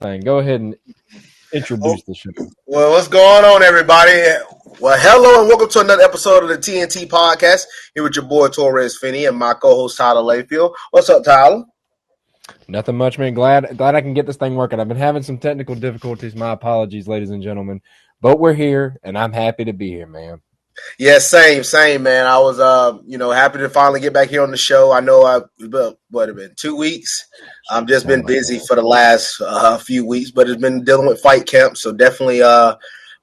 thing. Go ahead and introduce the show. Well, what's going on, everybody? Well, hello and welcome to another episode of the TNT Podcast. Here with your boy Torrez Finney and my co-host Tyler Layfield. What's up, Tyler? Nothing much, man. Glad I can get this thing working. I've been having some technical difficulties. My apologies, ladies and gentlemen. But we're here, and I'm happy to be here, man. Yeah, same, man. I was, happy to finally get back here on the show. I know what have been 2 weeks. I've just been busy for the last few weeks, but it's been dealing with fight camp, so definitely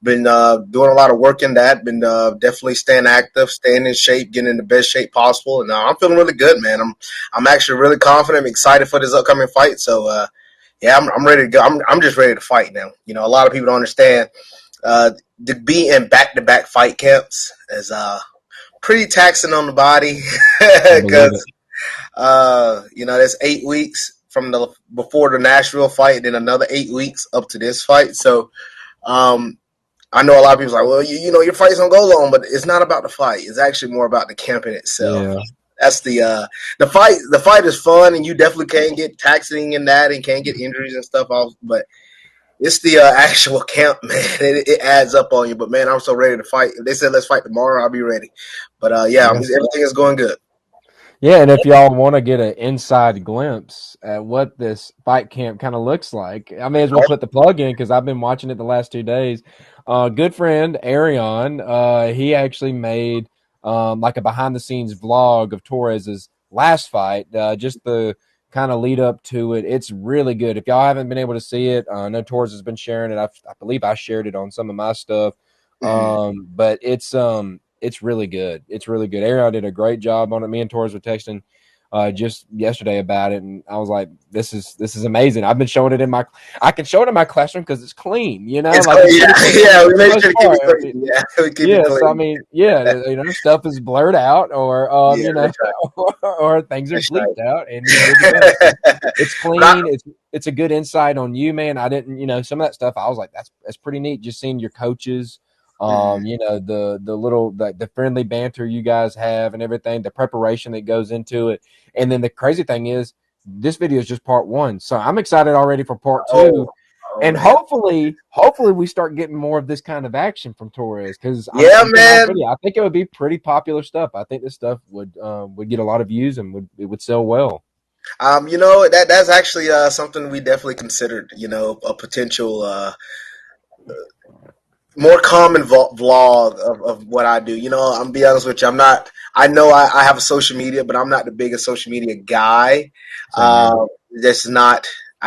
been doing a lot of work in that. Been definitely staying active, staying in shape, getting in the best shape possible, and I'm feeling really good, man. I'm actually really confident. I'm excited for this upcoming fight. So I'm ready to go. I'm just ready to fight now. You know, a lot of people don't understand. To be in back-to-back fight camps is pretty taxing on the body because there's 8 weeks from before the Nashville fight, and then another 8 weeks up to this fight. So I know a lot of people are like, well, your fights don't go long, but it's not about the fight. It's actually more about the camping itself. Yeah. That's the fight. The fight is fun, and you definitely can get taxing in that, and can get injuries and stuff off, but it's the actual camp, man. It adds up on you. But, man, I'm so ready to fight. If they said let's fight tomorrow, I'll be ready. But, everything is going good. Yeah, and if y'all want to get an inside glimpse at what this fight camp kind of looks like, I may as well put the plug in because I've been watching it the last 2 days. Good friend, Arion, he actually made like a behind-the-scenes vlog of Torrez's last fight, just the – kind of lead up to it. It's really good. If y'all haven't been able to see it, I know Torrez has been sharing it. I believe I shared it on some of my stuff. But it's really good. It's really good. Ariel did a great job on it. Me and Torrez were texting just yesterday about it, and I was like, "This is amazing." I've been showing it I can show it in my classroom because it's clean. You know, we make sure to keep it clean. We keep it clean. So I mean, stuff is blurred out, or or things are bleeped out, and it's clean. It's a good insight on you, man. I didn't, some of that stuff. I was like, that's pretty neat. Just seeing your coaches. The friendly banter you guys have and everything, the preparation that goes into it. And then the crazy thing is this video is just part one. So I'm excited already for part two. And man. hopefully we start getting more of this kind of action from Torrez. Because I think it would be pretty popular stuff. I think this stuff would get a lot of views and it would sell well. That's actually something we definitely considered, a potential more common vlog of what I do. I'm gonna be honest with you. I know I have a social media, but I'm not the biggest social media guy. I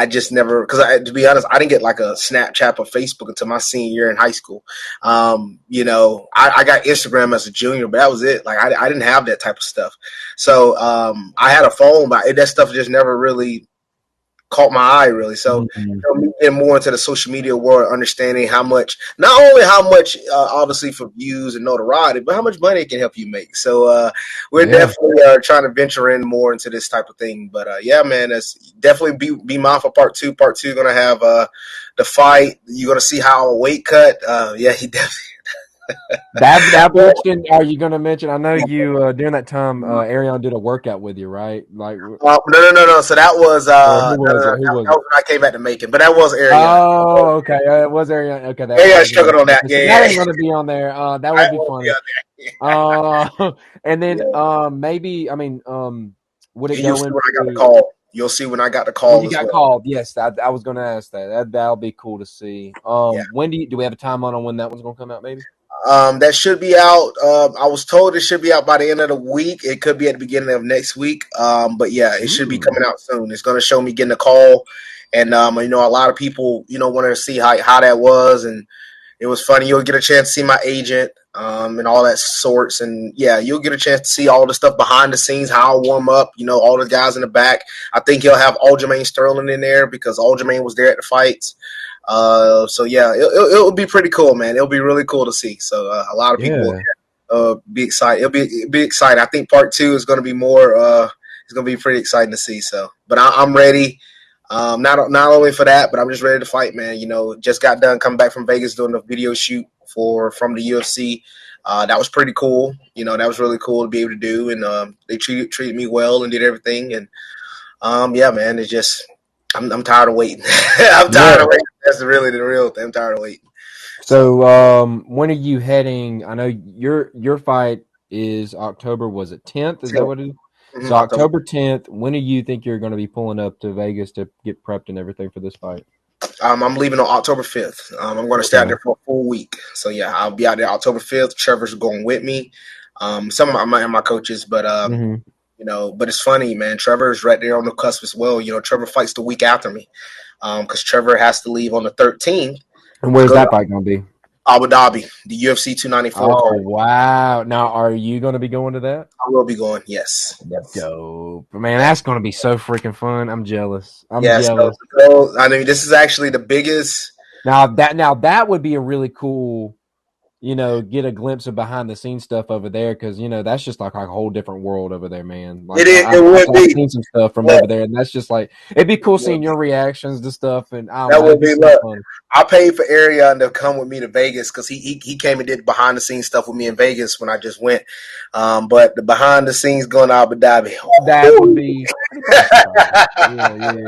just never, because to be honest, I didn't get like a Snapchat or Facebook until my senior year in high school. I got Instagram as a junior, but that was it. Like I didn't have that type of stuff. So I had a phone, but that stuff just never really caught my eye, really. So getting more into the social media world, understanding not only how much obviously for views and notoriety, but how much money it can help you make. So we're definitely trying to venture in more into this type of thing. But man, it's definitely be mindful. Part two going to have the fight. You're going to see how a weight cut. He definitely. That mention, are you going to mention? I know you during that time, Arion did a workout with you, right? Like no. So that was that was when I came back to Macon, but that was Arion. Oh, okay, it was Arion. Okay, Arion struggled on that. Yeah, that ain't going to be on there. That would be funny. And then maybe would it go in? When I got the call. You'll see when I got the call. You got called. Yes, I was going to ask that. That'll be cool to see. When do we have a timeline on when that one's going to come out? Maybe. That should be out. I was told it should be out by the end of the week. It could be at the beginning of next week. But it should be coming out soon. It's going to show me getting a call, and a lot of people wanted to see how that was, and it was funny. You'll get a chance to see my agent, and all that sorts, and you'll get a chance to see all the stuff behind the scenes, how I warm up. All the guys in the back. I think he'll have Aljamain Sterling in there because Aljamain was there at the fights. It'll be pretty cool, man. It'll be really cool to see. So a lot of people be excited. It'll be exciting. I think part two is going to be more. It's going to be pretty exciting to see. So, but I'm ready. Not only for that, but I'm just ready to fight, man. Just got done coming back from Vegas doing a video shoot from the UFC. That was pretty cool. That was really cool to be able to do, and they treated me well and did everything. And man, it's just. I'm tired of waiting. I'm tired Yeah. of waiting. That's really the real thing. I'm tired of waiting. So So, when are you heading? I know your fight is October. Was it 10th? Is that what it is? So October. October 10th. When do you think you're going to be pulling up to Vegas to get prepped and everything for this fight? I'm leaving on October 5th. I'm going to stay out Okay. there for a full week. So yeah, I'll be out there October 5th. Trevor's going with me. Some of my coaches, but Hmm. but it's funny, man. Trevor's right there on the cusp as well. Trevor fights the week after me, because Trevor has to leave on the 13th And to where's go to that fight going to be? Abu Dhabi, the UFC 294 Oh, card. wow. Now, are you going to be going to that? I will be going. Yes, yes, Dope. Man, yes. that's going to be so freaking fun. I'm jealous. I'm Yes. jealous. I mean, this is actually the biggest. Now that would be a really cool, get a glimpse of behind the scenes stuff over there because that's just like a whole different world over there, man. It Like is. It would I've be. seen some stuff from Look, over there, and that's just like it'd be cool it would seeing be. your reactions to stuff, and I don't That know, it'd would be be. so Look, fun. I paid for Arion to come with me to Vegas because he came and did behind the scenes stuff with me in Vegas when I just went. But the behind the scenes going to Abu Dhabi. That would be pretty fucking fun. Yeah, yeah,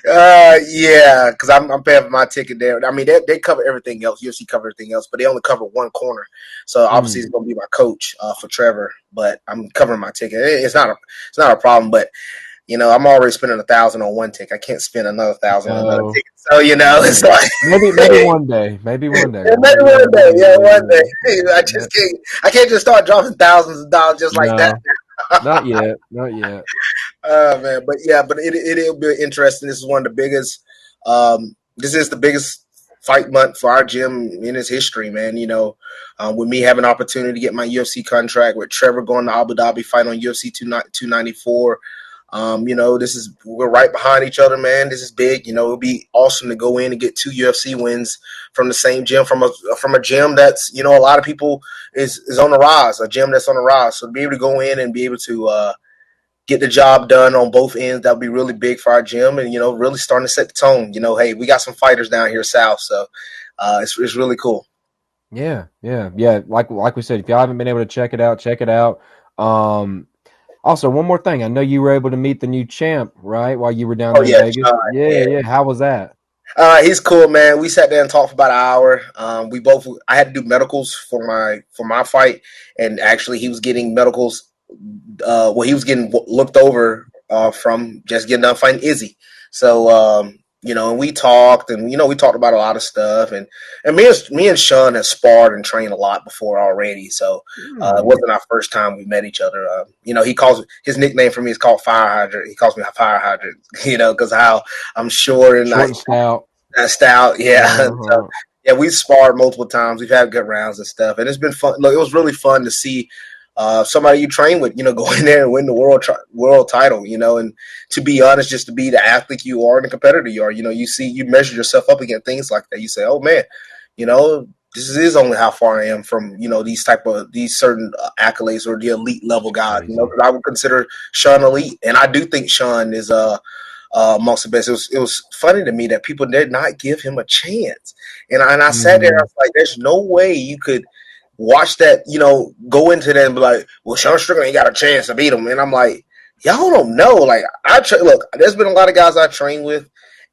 yeah. Yeah, because I'm paying for my ticket there. I mean, they cover everything else. UFC cover everything else, but they only cover one corner. So obviously, Mm, it's going to be my coach for Trevor. But I'm covering my ticket. It's not a problem. But I'm already spending 1,000 on one ticket. I can't spend another 1,000 on another no, ticket. So it's no. like Maybe one day. Maybe one day. yeah, maybe one day. Yeah, one day. I Yeah. just can't. I can't just start dropping thousands of dollars just like that. No, not yet. Not yet. Oh man, but yeah, but it'll be interesting. This is one of the biggest. This is the biggest fight month for our gym in its history, man. With me having an opportunity to get my UFC contract, with Trevor going to Abu Dhabi fight on UFC 294. We're right behind each other, man. This is big. It'll be awesome to go in and get two UFC wins from the same gym, from a gym that's a lot of people is on the rise, a gym that's on the rise. So to be able to go in and be able to get the job done on both ends, that would be really big for our gym, and really starting to set the tone. Hey, we got some fighters down here south, so it's really cool. Yeah, yeah, yeah. Like we said, if y'all haven't been able to check it out, check it out. Um, Also, one more thing. I know you were able to meet the new champ, right, while you were down Oh there in yeah, Vegas. Sean, Yeah, yeah. yeah. How was that? He's cool, man. We sat there and talked for about an hour. I had to do medicals for my fight, and actually, he was getting medicals. He was getting looked over from just getting done fighting Izzy. So, and we talked, and we talked about a lot of stuff, and me and Sean have sparred and trained a lot before already. So it Hmm. wasn't our first time we met each other. He calls his nickname for me is called Fire Hydrant. He calls me a Fire Hydrant, because how I'm sure and Short and stout. that's out, yeah. So Uh-huh. yeah, we've sparred multiple times. We've had good rounds and stuff, and it's been fun. Look, it was really fun to see somebody you train with, go in there and win the world title, and to be honest, just to be the athlete you are and the competitor you are, you measure yourself up against things like that. You say, oh man, you know, this is only how far I am from these certain accolades or the elite level guys. Crazy. Because I would consider Sean elite, and I do think Sean is amongst the best. It was funny to me that people did not give him a chance, and I sat there. I Hmm. was like, "There's no way you could watch that. Go into that and be like, well, Sean Strickland ain't got a chance to beat him." And I'm like, y'all don't know. Like look, there's been a lot of guys I trained with,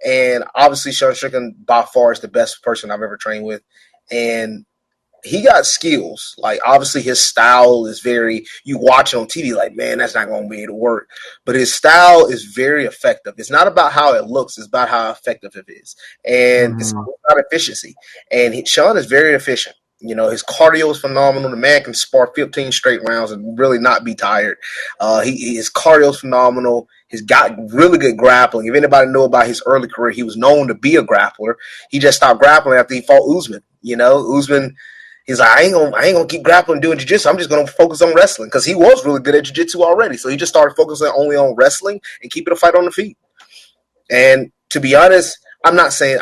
and obviously Sean Strickland by far is the best person I've ever trained with, and he got skills. Like obviously his style is very you watch it on TV like, man, that's not gonna be able to work. But his style is very effective. It's not about how it looks, it's about how effective it is. And it's Hmm. about efficiency. And Sean is very efficient. His cardio is phenomenal. The man can spar 15 straight rounds and really not be tired. His cardio is phenomenal. He's got really good grappling. If anybody know about his early career, he was known to be a grappler. He just stopped grappling after he fought Usman. Usman. He's like, I ain't gonna keep grappling doing jiu-jitsu. I'm just gonna focus on wrestling because he was really good at jiu-jitsu already. So he just started focusing only on wrestling and keeping the fight on the feet. And to be honest, I'm not saying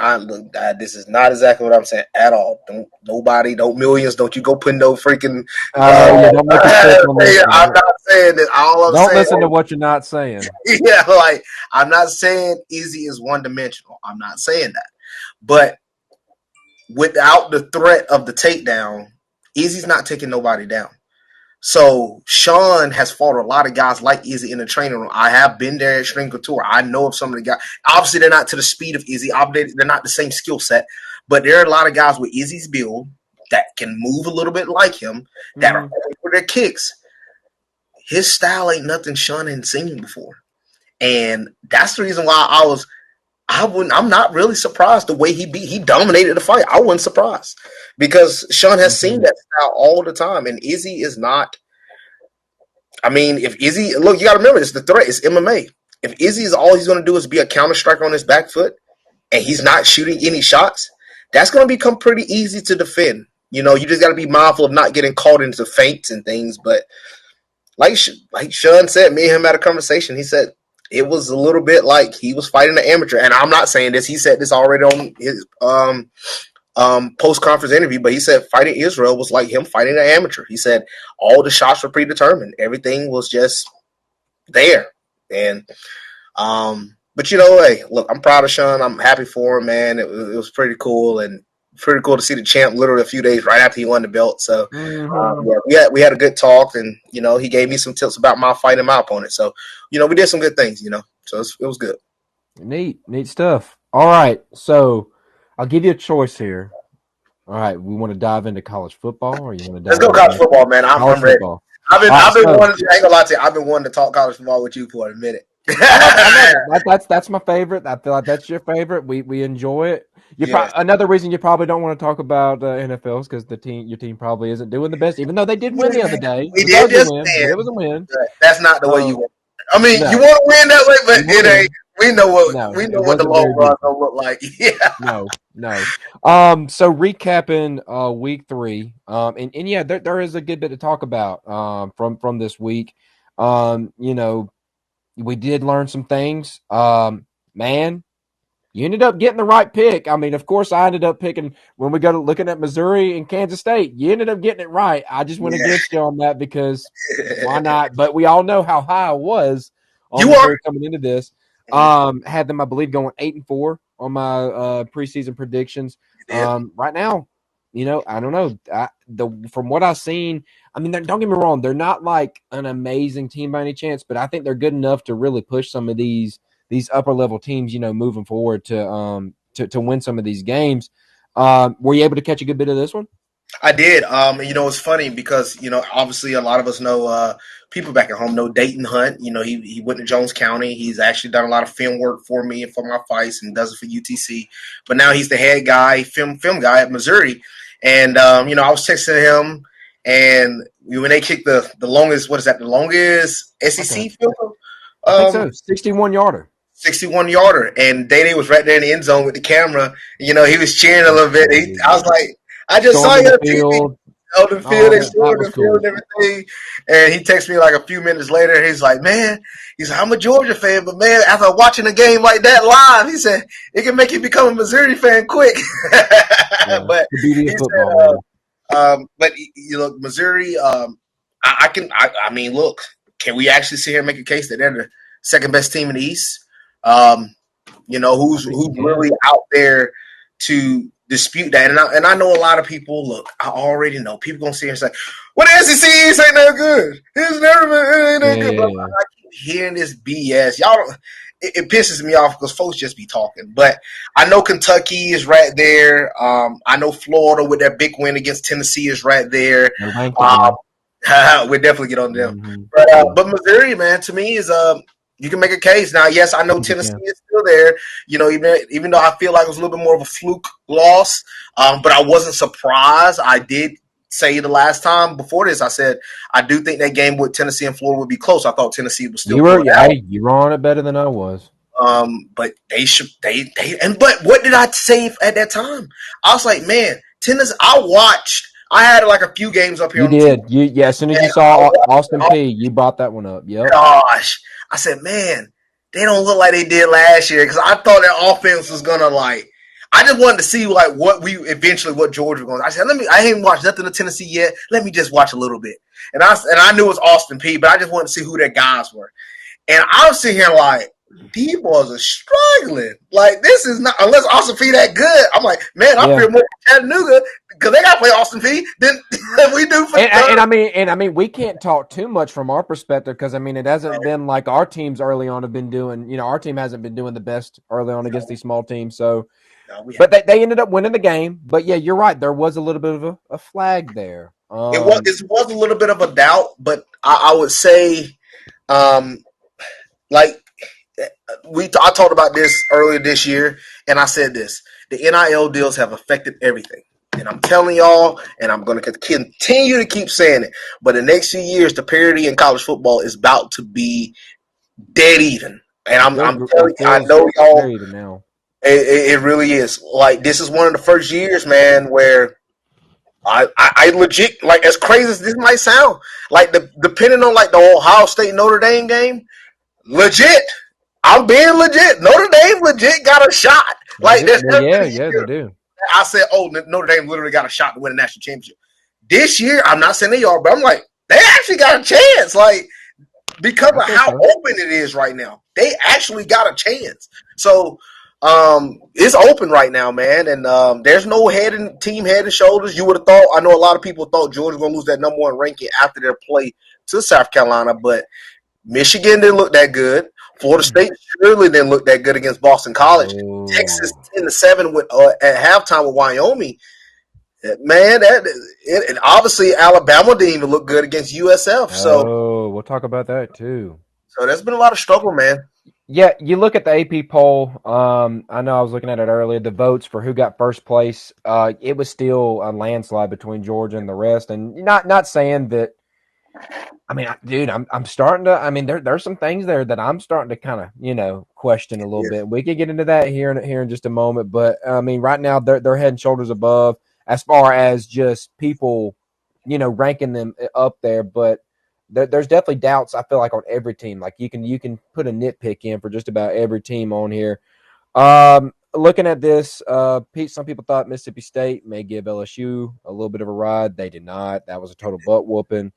this is not exactly what I'm saying at all. Don't millions, don't you go put no freaking. Oh yeah, don't make a stick on this one. I'm not saying that. All I'm Don't saying, listen to what you're not saying. yeah, like I'm not saying Izzy is one dimensional. I'm not saying that, but without the threat of the takedown, Izzy's not taking nobody down. So Sean has fought a lot of guys like Izzy in the training room. I have been there at String Couture. I know of some of the guys. Obviously, they're not to the speed of Izzy. Obviously, they're not the same skill set. But there are a lot of guys with Izzy's build that can move a little bit like him, that are quick with their kicks. His style ain't nothing Sean ain't seen before. And that's the reason why I'm not really surprised the way he dominated the fight. I wasn't surprised because Sean has seen that style all the time, and Izzy is not. I mean, if Izzy, look, you got to remember this: the threat is MMA. If Izzy is all he's going to do is be a counter striker on his back foot, and he's not shooting any shots, that's going to become pretty easy to defend. You know, you just got to be mindful of not getting caught into feints and things. But like Sean said, me and him had a conversation. He said it was a little bit like he was fighting an amateur. And I'm not saying this. He said this already on his post-conference interview, but he said fighting Israel was like him fighting an amateur. He said all the shots were predetermined. Everything was just there. And but you know, hey, look, I'm proud of Sean. I'm happy for him, man. It was pretty cool, and pretty cool to see the champ literally a few days right after he won the belt. So we had a good talk, and you know, he gave me some tips about my fight and my opponent. So you know, we did some good things, you know. So it was good. Neat stuff. All right, so I'll give you a choice here. All right, we want to dive into college football, or you want to dive? Let's go college football, man. I'm ready. Football. I've been wanting to. I ain't gonna lie to you. I've been wanting to talk college football with you for a minute. I love it. That's my favorite. I feel like that's your favorite. We enjoy it. Another reason you probably don't want to talk about NFL is because your team probably isn't doing the best, even though they did win the other day. We did just win. It was a win. That's not the way you win. I mean, you want to win that way, but it ain't. We know what the long run gonna look like. Yeah. No. So recapping week 3. And yeah, there is a good bit to talk about from this week. You know, we did learn some things. Man, you ended up getting the right pick. I mean, of course, I ended up picking when we go looking at Missouri and Kansas State. You ended up getting it right. I just went against you on that because why not? But we all know how high I was on Missouri coming into this. Had them, I believe, going 8-4 on my preseason predictions. Right now, you know, I don't know. From what I've seen, I mean, don't get me wrong, they're not like an amazing team by any chance, but I think they're good enough to really push some of these upper level teams, you know, moving forward to win some of these games. Were you able to catch a good bit of this one? I did. You know, it's funny because, you know, obviously a lot of us know people back at home know Dayton Hunt. You know, he went to Jones County. He's actually done a lot of film work for me and for my fights and does it for UTC. But now he's the head guy, film guy at Missouri. And, you know, I was texting him, and when they kicked the longest, what is that, the longest SEC field goal? I think so, 61-yarder. 61-yarder. And Day was right there in the end zone with the camera. You know, he was cheering a little bit. I was like, I just saw you on the field, they scored the field and everything. And he texted me like a few minutes later. He's like, man, I'm a Georgia fan, but man, after watching a game like that live, he said, it can make you become a Missouri fan quick. But he said, but you look, Missouri, I mean, look, can we actually sit here and make a case that they're the second best team in the East? You know, who's really out there to dispute that? And I know a lot of people, look, I already know people gonna sit here and say, well, the SEC ain't that good. It's never been that good. But I keep hearing this BS. Y'all don't, it pisses me off because folks just be talking. But I know Kentucky is right there. I know Florida with their big win against Tennessee is right there. We'll definitely get on them. But Missouri, man, to me is you can make a case. Now, yes, I know Tennessee is still there. You know, even though I feel like it was a little bit more of a fluke loss, but I wasn't surprised. I did say the last time before this, I said I do think that game with Tennessee and Florida would be close. I thought Tennessee was still. You were on it better than I was. But but what did I say at that time? I was like, man, Tennessee. I had like a few games up here. You did. As soon as you saw Austin P, you brought that one up. Yep. Gosh, I said, man, they don't look like they did last year because I thought their offense was gonna like. I just wanted to see like what Georgia was going. I said, I ain't watched nothing of Tennessee yet. Let me just watch a little bit. And I knew it was Austin P, but I just wanted to see who their guys were. And I was sitting here like, these boys are struggling. Like, this is not, unless Austin P that good. I'm like, man, I feel more Chattanooga because they got to play Austin P than we do for And I mean, we can't talk too much from our perspective because I mean, it hasn't been like our teams early on have been doing. Our team hasn't been doing the best early on against these small teams. So, but they ended up winning the game. But yeah, you're right. There was a little bit of a flag there. It was a little bit of a doubt, but I would say, like I talked about this earlier this year, and I said this: the NIL deals have affected everything. And I'm telling y'all, and I'm going to continue to keep saying it. But the next few years, the parity in college football is about to be dead even. And I'm telling you, I know y'all. Now. It really is. Like, this is one of the first years, man, where I legit, like, as crazy as this might sound, like, depending on, like, the Ohio State Notre Dame game, legit. I'm being legit. Notre Dame legit got a shot. Like, they do. I said, oh, Notre Dame literally got a shot to win a national championship. This year, I'm not saying they are, but I'm like, they actually got a chance. Like, because of how open it is right now, they actually got a chance. So, it's open right now, man, and there's no team head and shoulders. You would have thought. I know a lot of people thought Georgia was going to lose that number one ranking after their play to South Carolina, but Michigan didn't look that good. Florida State surely didn't look that good against Boston College. Texas 10-7 at halftime with Wyoming. Man, and obviously Alabama didn't even look good against USF. So we'll talk about that too. So there's been a lot of struggle, man. Yeah, you look at the AP poll. I know I was looking at it earlier. The votes for who got first place. It was still a landslide between Georgia and the rest. And not saying that. I mean, dude, I'm starting to. I mean, there's some things there that I'm starting to kind of question a little bit. We could get into that here in just a moment. But I mean, right now they're head and shoulders above as far as just people, ranking them up there. But there's definitely doubts. I feel like on every team, like you can put a nitpick in for just about every team on here. Looking at this, Pete, some people thought Mississippi State may give LSU a little bit of a ride. They did not. That was a total butt whooping.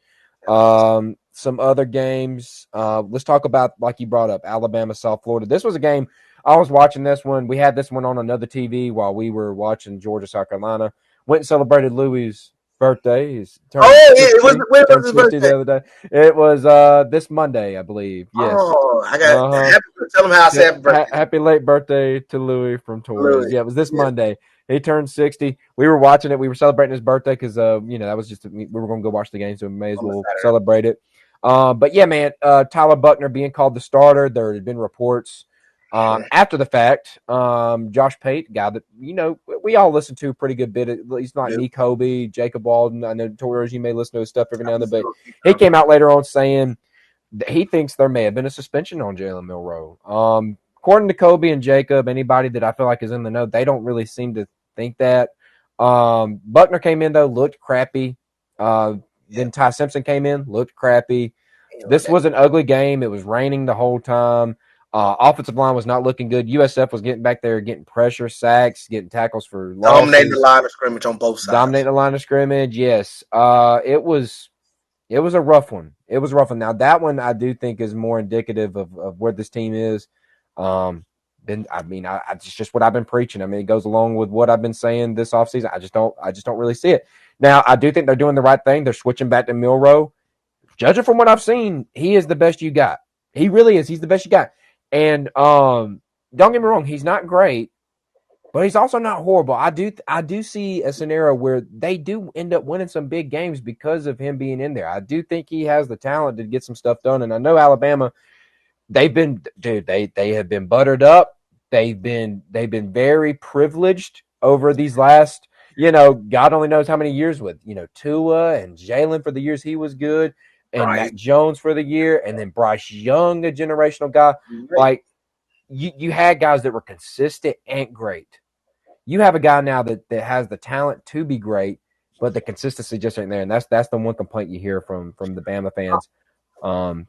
Some other games. Let's talk about, like you brought up, Alabama, South Florida. This was a game. I was watching this one. We had this one on another TV while we were watching Georgia, South Carolina. Went and celebrated Louis' birthday. He's turned 50 the other day. It was this Monday, I believe. Yes. Oh, I got tell him how I said happy birthday. Happy late birthday to Louis from Torrez. Yeah, it was this Monday. He turned 60. We were watching it. We were celebrating his birthday because, that was just we were going to go watch the game, so we may as well celebrate it. But yeah, man, Tyler Buckner being called the starter. There had been reports after the fact. Josh Pate, guy that we all listen to a pretty good bit. He's not Nick Kobe, Jacob Walden. I know Torres. You may listen to his stuff every now and then, but he came out later on saying that he thinks there may have been a suspension on Jalen Milroe. According to Kobe and Jacob, anybody that I feel like is in the know, they don't really seem to think that. Buckner came in though, looked crappy. Then Ty Simpson came in, looked crappy. This was an ugly game. It was raining the whole time. Offensive line was not looking good. USF was getting back there, getting pressure, sacks, getting tackles for losses. Dominating the line of scrimmage on both sides. Dominating the line of scrimmage, yes. It was a rough one. It was a rough one. Now, that one I do think is more indicative of where this team is. It's just what I've been preaching. I mean, it goes along with what I've been saying this offseason. I just don't really see it. Now, I do think they're doing the right thing. They're switching back to Milroe. Judging from what I've seen, he is the best you got. He really is. He's the best you got. And don't get me wrong, he's not great, but he's also not horrible. I do see a scenario where they do end up winning some big games because of him being in there. I do think he has the talent to get some stuff done. And I know Alabama, they have been buttered up. They've been very privileged over these last, God only knows how many years with, Tua and Jalen for the years he was good, and Mac Jones for the year, and then Bryce Young, a generational guy. Like, you had guys that were consistent and great. You have a guy now that has the talent to be great, but the consistency just ain't there. And that's the one complaint you hear from the Bama fans.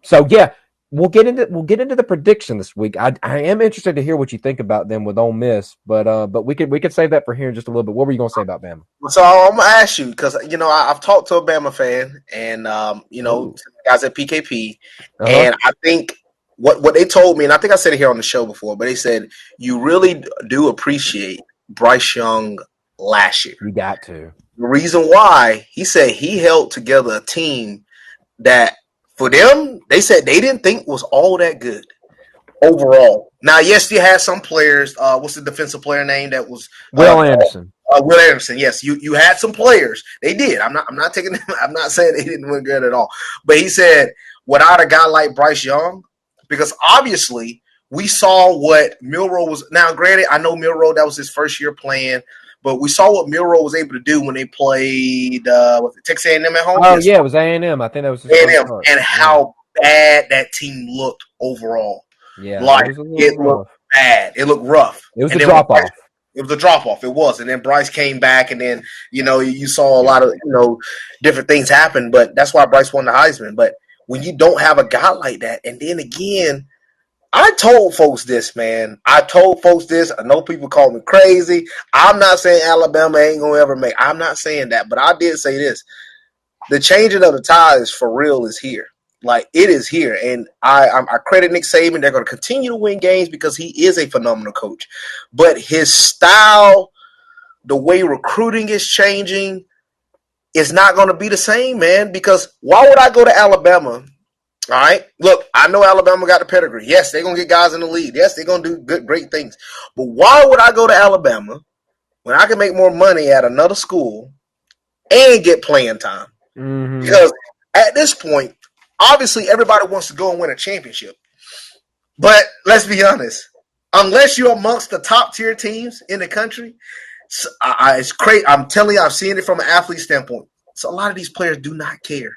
So yeah, we'll get into the prediction this week. I am interested to hear what you think about them with Ole Miss, but we could save that for here in just a little bit. What were you going to say about Bama? So I'm gonna ask you because I've talked to a Bama fan and guys at PKP, and I think what they told me, and I think I said it here on the show before, but they said you really do appreciate Bryce Young last year. You got to. The reason why, he said he held together a team that, for them, they said they didn't think was all that good overall. Now, yes, you had some players. What's the defensive player name that was Will Anderson. Will Anderson? Yes, you had some players. They did. I'm not taking. I'm not saying they didn't win good at all. But he said without a guy like Bryce Young, because obviously we saw what Milroe was. Now, granted, I know Milroe, that was his first year playing, but we saw what Milroe was able to do when they played was it Texas A&M at home. Oh yeah, it was A&M. I think that was his first start. And how bad that team looked overall. Yeah, like it looked bad. It looked rough. It was a drop off. It was a drop off. It was, and then Bryce came back, and then you saw a lot of different things happen. But that's why Bryce won the Heisman. But when you don't have a guy like that, and then again, I told folks this, man. I told folks this. I know people call me crazy. I'm not saying Alabama ain't gonna ever make. I'm not saying that, but I did say this: the changing of the tides for real is here. Like, it is here, and I credit Nick Saban. They're going to continue to win games because he is a phenomenal coach. But his style, the way recruiting is changing, is not going to be the same, man. Because why would I go to Alabama? All right, look, I know Alabama got the pedigree. Yes, they're going to get guys in the league. Yes, they're going to do great things. But why would I go to Alabama when I can make more money at another school and get playing time? Mm-hmm. Because at this point, obviously, everybody wants to go and win a championship. But let's be honest. Unless you're amongst the top tier teams in the country, it's crazy. I'm telling you, I've seen it from an athlete standpoint. So a lot of these players do not care.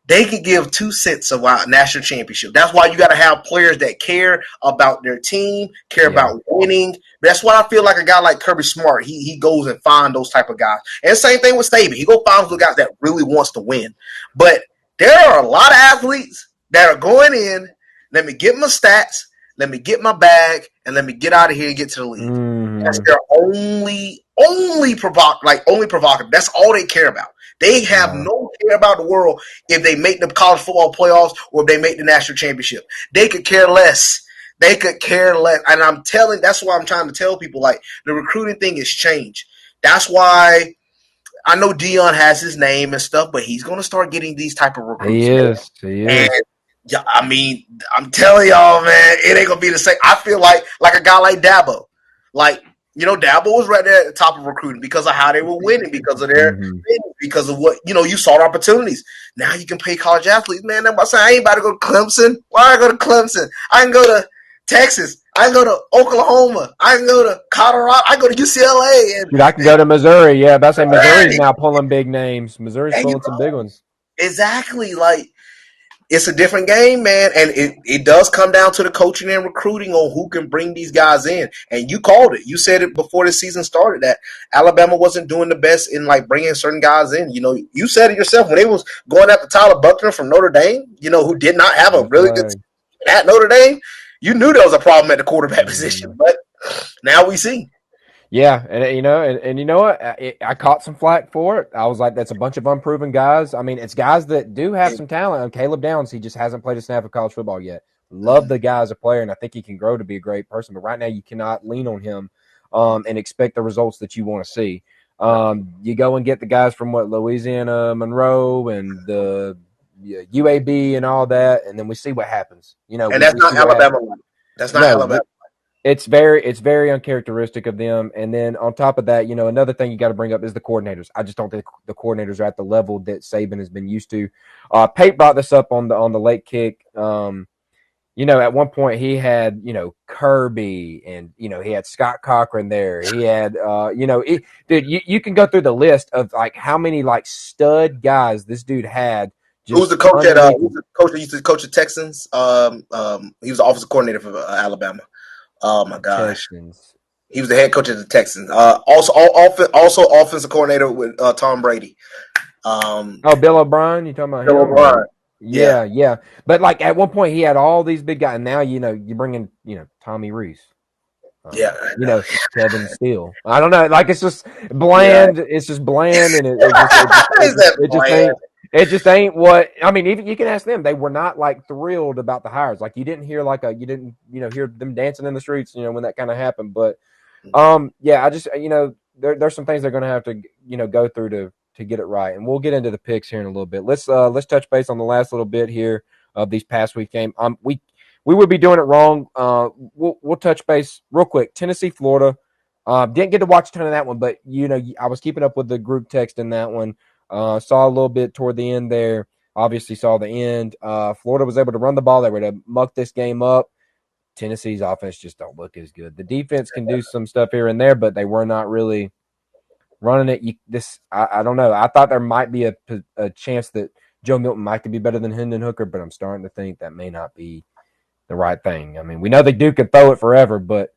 They could give 2 cents about a national championship. That's why you got to have players that care about their team, care about winning. That's why I feel like a guy like Kirby Smart, he goes and finds those type of guys. And same thing with Saban. He go find those guys that really wants to win. But there are a lot of athletes that are going in, let me get my stats, let me get my bag, and let me get out of here and get to the league. Mm-hmm. That's their only provocative. That's all they care about. They have no care about the world if they make the college football playoffs or if they make the national championship. They could care less. They could care less. And that's why I'm trying to tell people, like, the recruiting thing has changed. That's why I know Dion has his name and stuff, but he's going to start getting these type of recruits. He is. And I mean, I'm telling y'all, man, it ain't going to be the same. I feel like a guy like Dabo. Like, Dabo was right there at the top of recruiting because of how they were winning, because of their because of what, you saw the opportunities. Now you can pay college athletes. Man, I'm saying I ain't about to go to Clemson. Why I go to Clemson? I can go to Texas. I can go to Oklahoma. I can go to Colorado. I can go to UCLA. Dude, I can go to Missouri. Yeah, about to say Missouri's now pulling big names. Missouri's pulling some big ones. Exactly. Like, it's a different game, man. And it does come down to the coaching and recruiting on who can bring these guys in. And you called it. You said it before the season started that Alabama wasn't doing the best in, like, bringing certain guys in. You said it yourself when they was going after Tyler Buckner from Notre Dame, who did not have a really good team at Notre Dame. You knew there was a problem at the quarterback position, but now we see. Yeah, and you know what? I caught some flack for it. I was like, that's a bunch of unproven guys. I mean, it's guys that do have some talent. Caleb Downs, he just hasn't played a snap of college football yet. Love the guy as a player, and I think he can grow to be a great person. But right now, you cannot lean on him and expect the results that you want to see. You go and get the guys from Louisiana Monroe and the UAB and all that, and then we see what happens. And that's not Alabama. That's not Alabama. It's very uncharacteristic of them. And then on top of that, another thing you got to bring up is the coordinators. I just don't think the coordinators are at the level that Saban has been used to. Pate brought this up on the late kick. At one point he had, Kirby and, he had Scott Cochran there. He had, dude, you can go through the list of like how many like stud guys this dude had. Who's the coach that used to coach the Texans? He was the offensive coordinator for Alabama. Oh my gosh, Texans. He was the head coach of the Texans. Also offensive coordinator with Tom Brady. Bill O'Brien. You talking about Bill O'Brien? Yeah. But like at one point he had all these big guys, and now you bring in Tommy Reese. Kevin Steele. I don't know. Like it's just bland. Yeah. It's just bland, and it just ain't what I mean. Even you can ask them; they were not like thrilled about the hires. Like you didn't hear hear them dancing in the streets, when that kind of happened. But I just there's some things they're going to have to go through to get it right, and we'll get into the picks here in a little bit. Let's touch base on the last little bit here of these past week games. We would be doing it wrong. We'll touch base real quick. Tennessee, Florida. Didn't get to watch a ton of that one, but I was keeping up with the group text in that one. Saw a little bit toward the end there. Obviously saw the end. Florida was able to run the ball. They were to muck this game up. Tennessee's offense just don't look as good. The defense can do some stuff here and there, but they were not really running it. I don't know. I thought there might be a chance that Joe Milton might be better than Hendon Hooker, but I'm starting to think that may not be the right thing. I mean, we know the Duke can throw it forever, but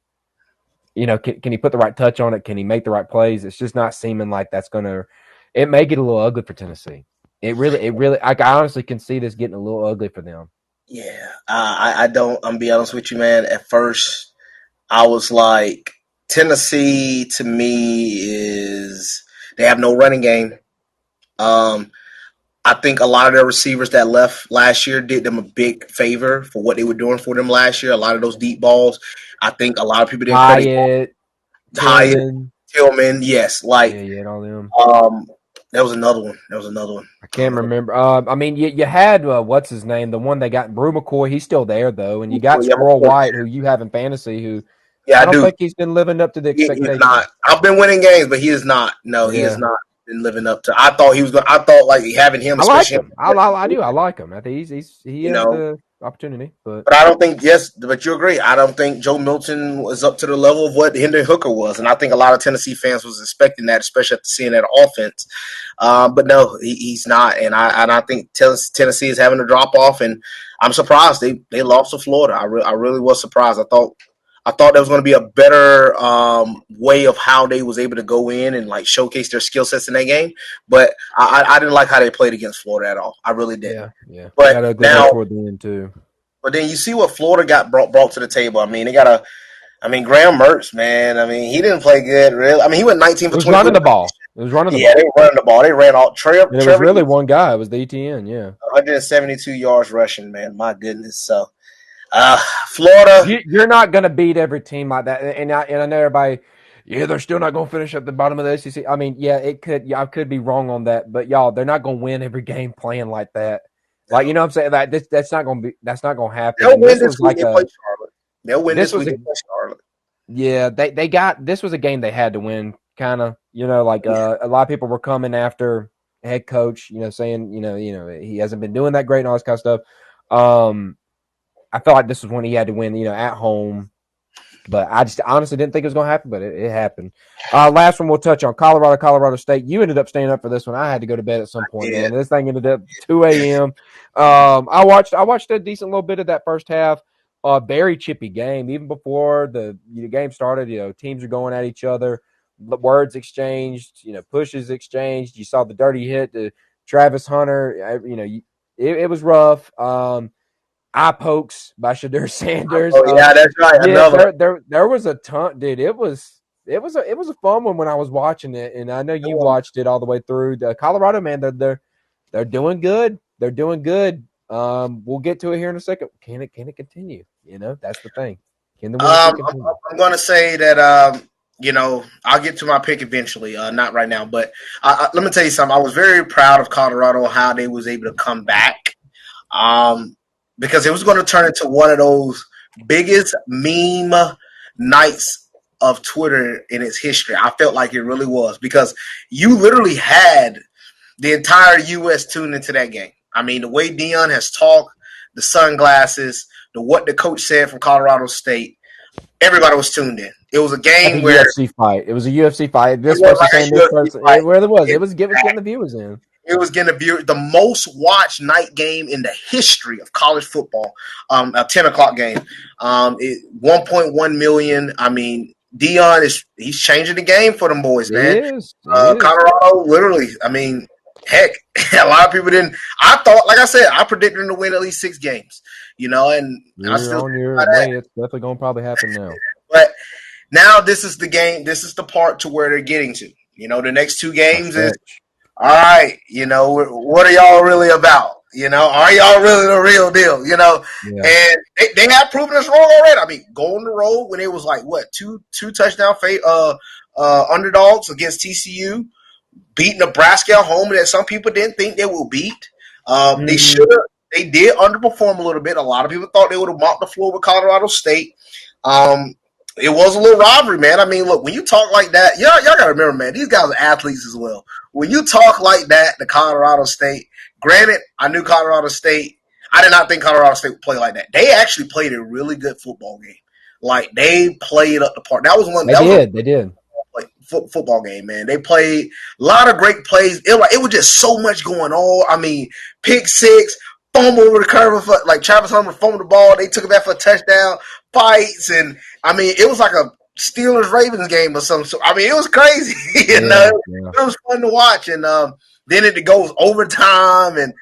can he put the right touch on it? Can he make the right plays? It's just not seeming like that's going to – it may get a little ugly for Tennessee. It really – I honestly can see this getting a little ugly for them. Yeah, I don't – I'm going to be honest with you, man. At first, I was like, Tennessee to me is – they have no running game. I think a lot of their receivers that left last year did them a big favor for what they were doing for them last year. A lot of those deep balls, I think a lot of people didn't credit Hyatt, Tillman, yes. Like, yeah, all them. There was another one. I can't remember. I mean, you had what's his name? The one they got, Brew McCoy. He's still there though, and you got Squirrel White, who you have in fantasy. Who I don't think he's been living up to the expectations. He's not. I've been winning games, but he is not. No, he is not been living up to. I thought he was going. I thought like having him. I like him. I do. I like him. I think he has the opportunity, but I don't think But you agree. I don't think Joe Milton was up to the level of what Hendon Hooker was, and I think a lot of Tennessee fans was expecting that, especially after seeing that offense. But no, he's not, and I think Tennessee is having a drop off, and I'm surprised they lost to Florida. I really was surprised. I thought there was going to be a better way of how they was able to go in and like showcase their skill sets in that game, but I didn't like how they played against Florida at all. I really didn't. Yeah. But now toward the end too. But then you see what Florida got brought to the table. I mean, they got Graham Mertz, man. I mean, he didn't play good, really. I mean, he went 19 for 20. Running the ball. It was running the ball. Yeah, they were running the ball. They ran all. Trevor was really one guy. It was the ETN. Yeah, 172 yards rushing, man. My goodness. So. Florida, you're not going to beat every team like that, and I know everybody. Yeah, they're still not going to finish at the bottom of the SEC. I mean, yeah, it could. Yeah, I could be wrong on that, but y'all, they're not going to win every game playing like that. Like, you know what I'm saying? Like, that's not going to happen. They'll win this week. They play Charlotte. They'll win this week. They play Charlotte. Yeah, they got this was a game they had to win. Kind of, a lot of people were coming after head coach. Saying he hasn't been doing that great and all this kind of stuff. I felt like this was when he had to win, at home. But I just honestly didn't think it was going to happen, but it happened. Last one we'll touch on, Colorado State. You ended up staying up for this one. I had to go to bed at some point, man. This thing ended up 2 a.m. I watched a decent little bit of that first half. Very chippy game. Even before the game started, teams are going at each other. Words exchanged, pushes exchanged. You saw the dirty hit to Travis Hunter. It was rough. Eye pokes by Shadur Sanders. Oh yeah, that's right. Yeah, there was a ton, dude. It was a fun one when I was watching it, and I know you watched it all the way through. Colorado, man, they're doing good. They're doing good. We'll get to it here in a second. Can it continue? That's the thing. Can the win continue? I'm going to say that I'll get to my pick eventually. Not right now, but let me tell you something. I was very proud of Colorado how they was able to come back. Because it was going to turn into one of those biggest meme nights of Twitter in its history. I felt like it really was because you literally had the entire U.S. tuned into that game. I mean, the way Deion has talked, the sunglasses, what the coach said from Colorado State, everybody was tuned in. It was a game where UFC fight. It was a UFC fight. This person saying this person. Where it was. It was getting the viewers in. It was going to be the most watched night game in the history of college football, a 10 o'clock game. 1.1 million. I mean, Deion he's changing the game for them boys, man. It is. Colorado, literally. I mean, heck, a lot of people didn't. I thought, like I said, I predicted them to win at least 6 games, and I still on your way. It's definitely going to probably happen now. But now this is the game. This is the part to where they're getting to. The next 2 games is. All right, what are y'all really about? Are y'all really the real deal? Yeah. And they have proven us wrong already. I mean, going the road when it was like what two touchdown underdogs against TCU, beat Nebraska at home that some people didn't think they would beat. They Mm-hmm. should. They did underperform a little bit. A lot of people thought they would have mopped the floor with Colorado State. Um, it was a little rivalry, man. I mean, look, when you talk like that, y'all got to remember, man, these guys are athletes as well. When you talk like that to Colorado State, granted, I knew Colorado State. I did not think Colorado State would play like that. They actually played a really good football game. Like they played up the park. That was one. They That was did. They did. like football game, man. They played a lot of great plays. It was just so much going on. I mean, pick six, fumble over the curve, like Travis Hunter fumbled the ball. They took it back for a touchdown. Fights, and I mean, it was like a Steelers Ravens game or something. So I mean, it was crazy. Yeah. It was fun to watch, and then it goes overtime, and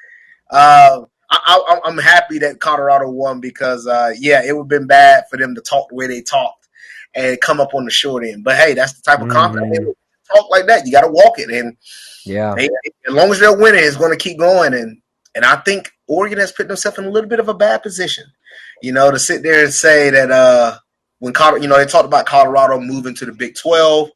I'm happy that Colorado won because it would have been bad for them to talk the way they talked and come up on the short end. But hey, that's the type of confidence they talk like that. You got to walk it, and as long as they're winning, it's going to keep going. And I think Oregon has put themselves in a little bit of a bad position, to sit there and say that when Colorado, they talked about Colorado moving to the Big 12.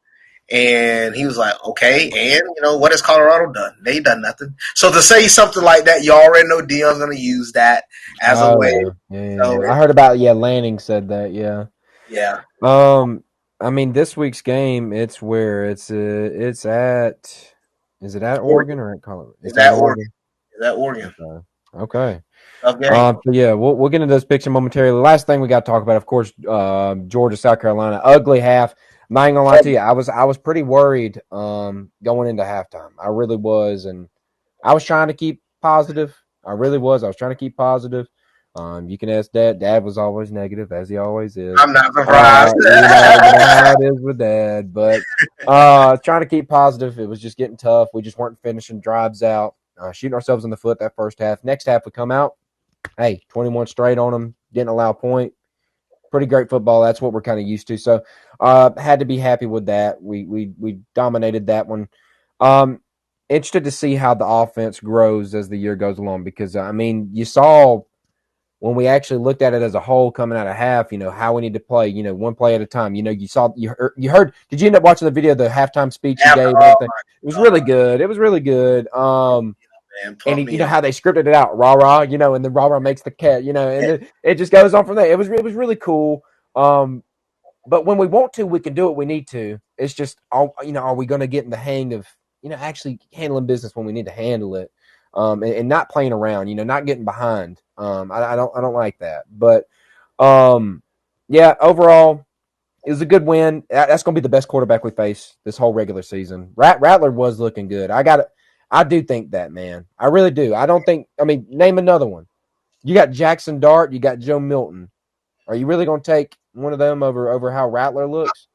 And he was like, okay, and, what has Colorado done? They done nothing. So to say something like that, you already know Dion's going to use that as a way. Yeah. I heard about, Lanning said that, yeah. Yeah. I mean, this week's game, it's where it's at, is it at Oregon or at Colorado? It's at Oregon. It's at Oregon. Okay. Okay. Yeah, we'll get into those picks momentarily. The last thing we got to talk about, of course, Georgia, South Carolina, ugly half. I'm not gonna lie to you, I was pretty worried going into halftime. I really was, and I was trying to keep positive. I really was. I was trying to keep positive. You can ask Dad. Dad was always negative, as he always is. I'm not surprised. You know how it is with Dad, but trying to keep positive. It was just getting tough. We just weren't finishing drives out, shooting ourselves in the foot that first half. Next half, we come out. Hey, 21 straight on them, didn't allow a point. Pretty great football. That's what we're kind of used to. So, had to be happy with that. We dominated that one. Interested to see how the offense grows as the year goes along because I mean, you saw when we actually looked at it as a whole coming out of half, how we need to play, one play at a time. You heard. Did you end up watching the video, the halftime speech he gave? It was really good. It was really good. And how they scripted it out, rah rah, and then rah rah makes the cat, and it just goes on from there. It was really cool. But when we want to, we can do it. We need to. It's just, are we going to get in the hang of, actually handling business when we need to handle it, and not playing around, not getting behind. I don't like that. But overall, it was a good win. That's going to be the best quarterback we face this whole regular season. Rattler was looking good. I do think that, man. I really do. Name another one. You got Jackson Dart. You got Joe Milton. Are you really going to take one of them over how Rattler looks?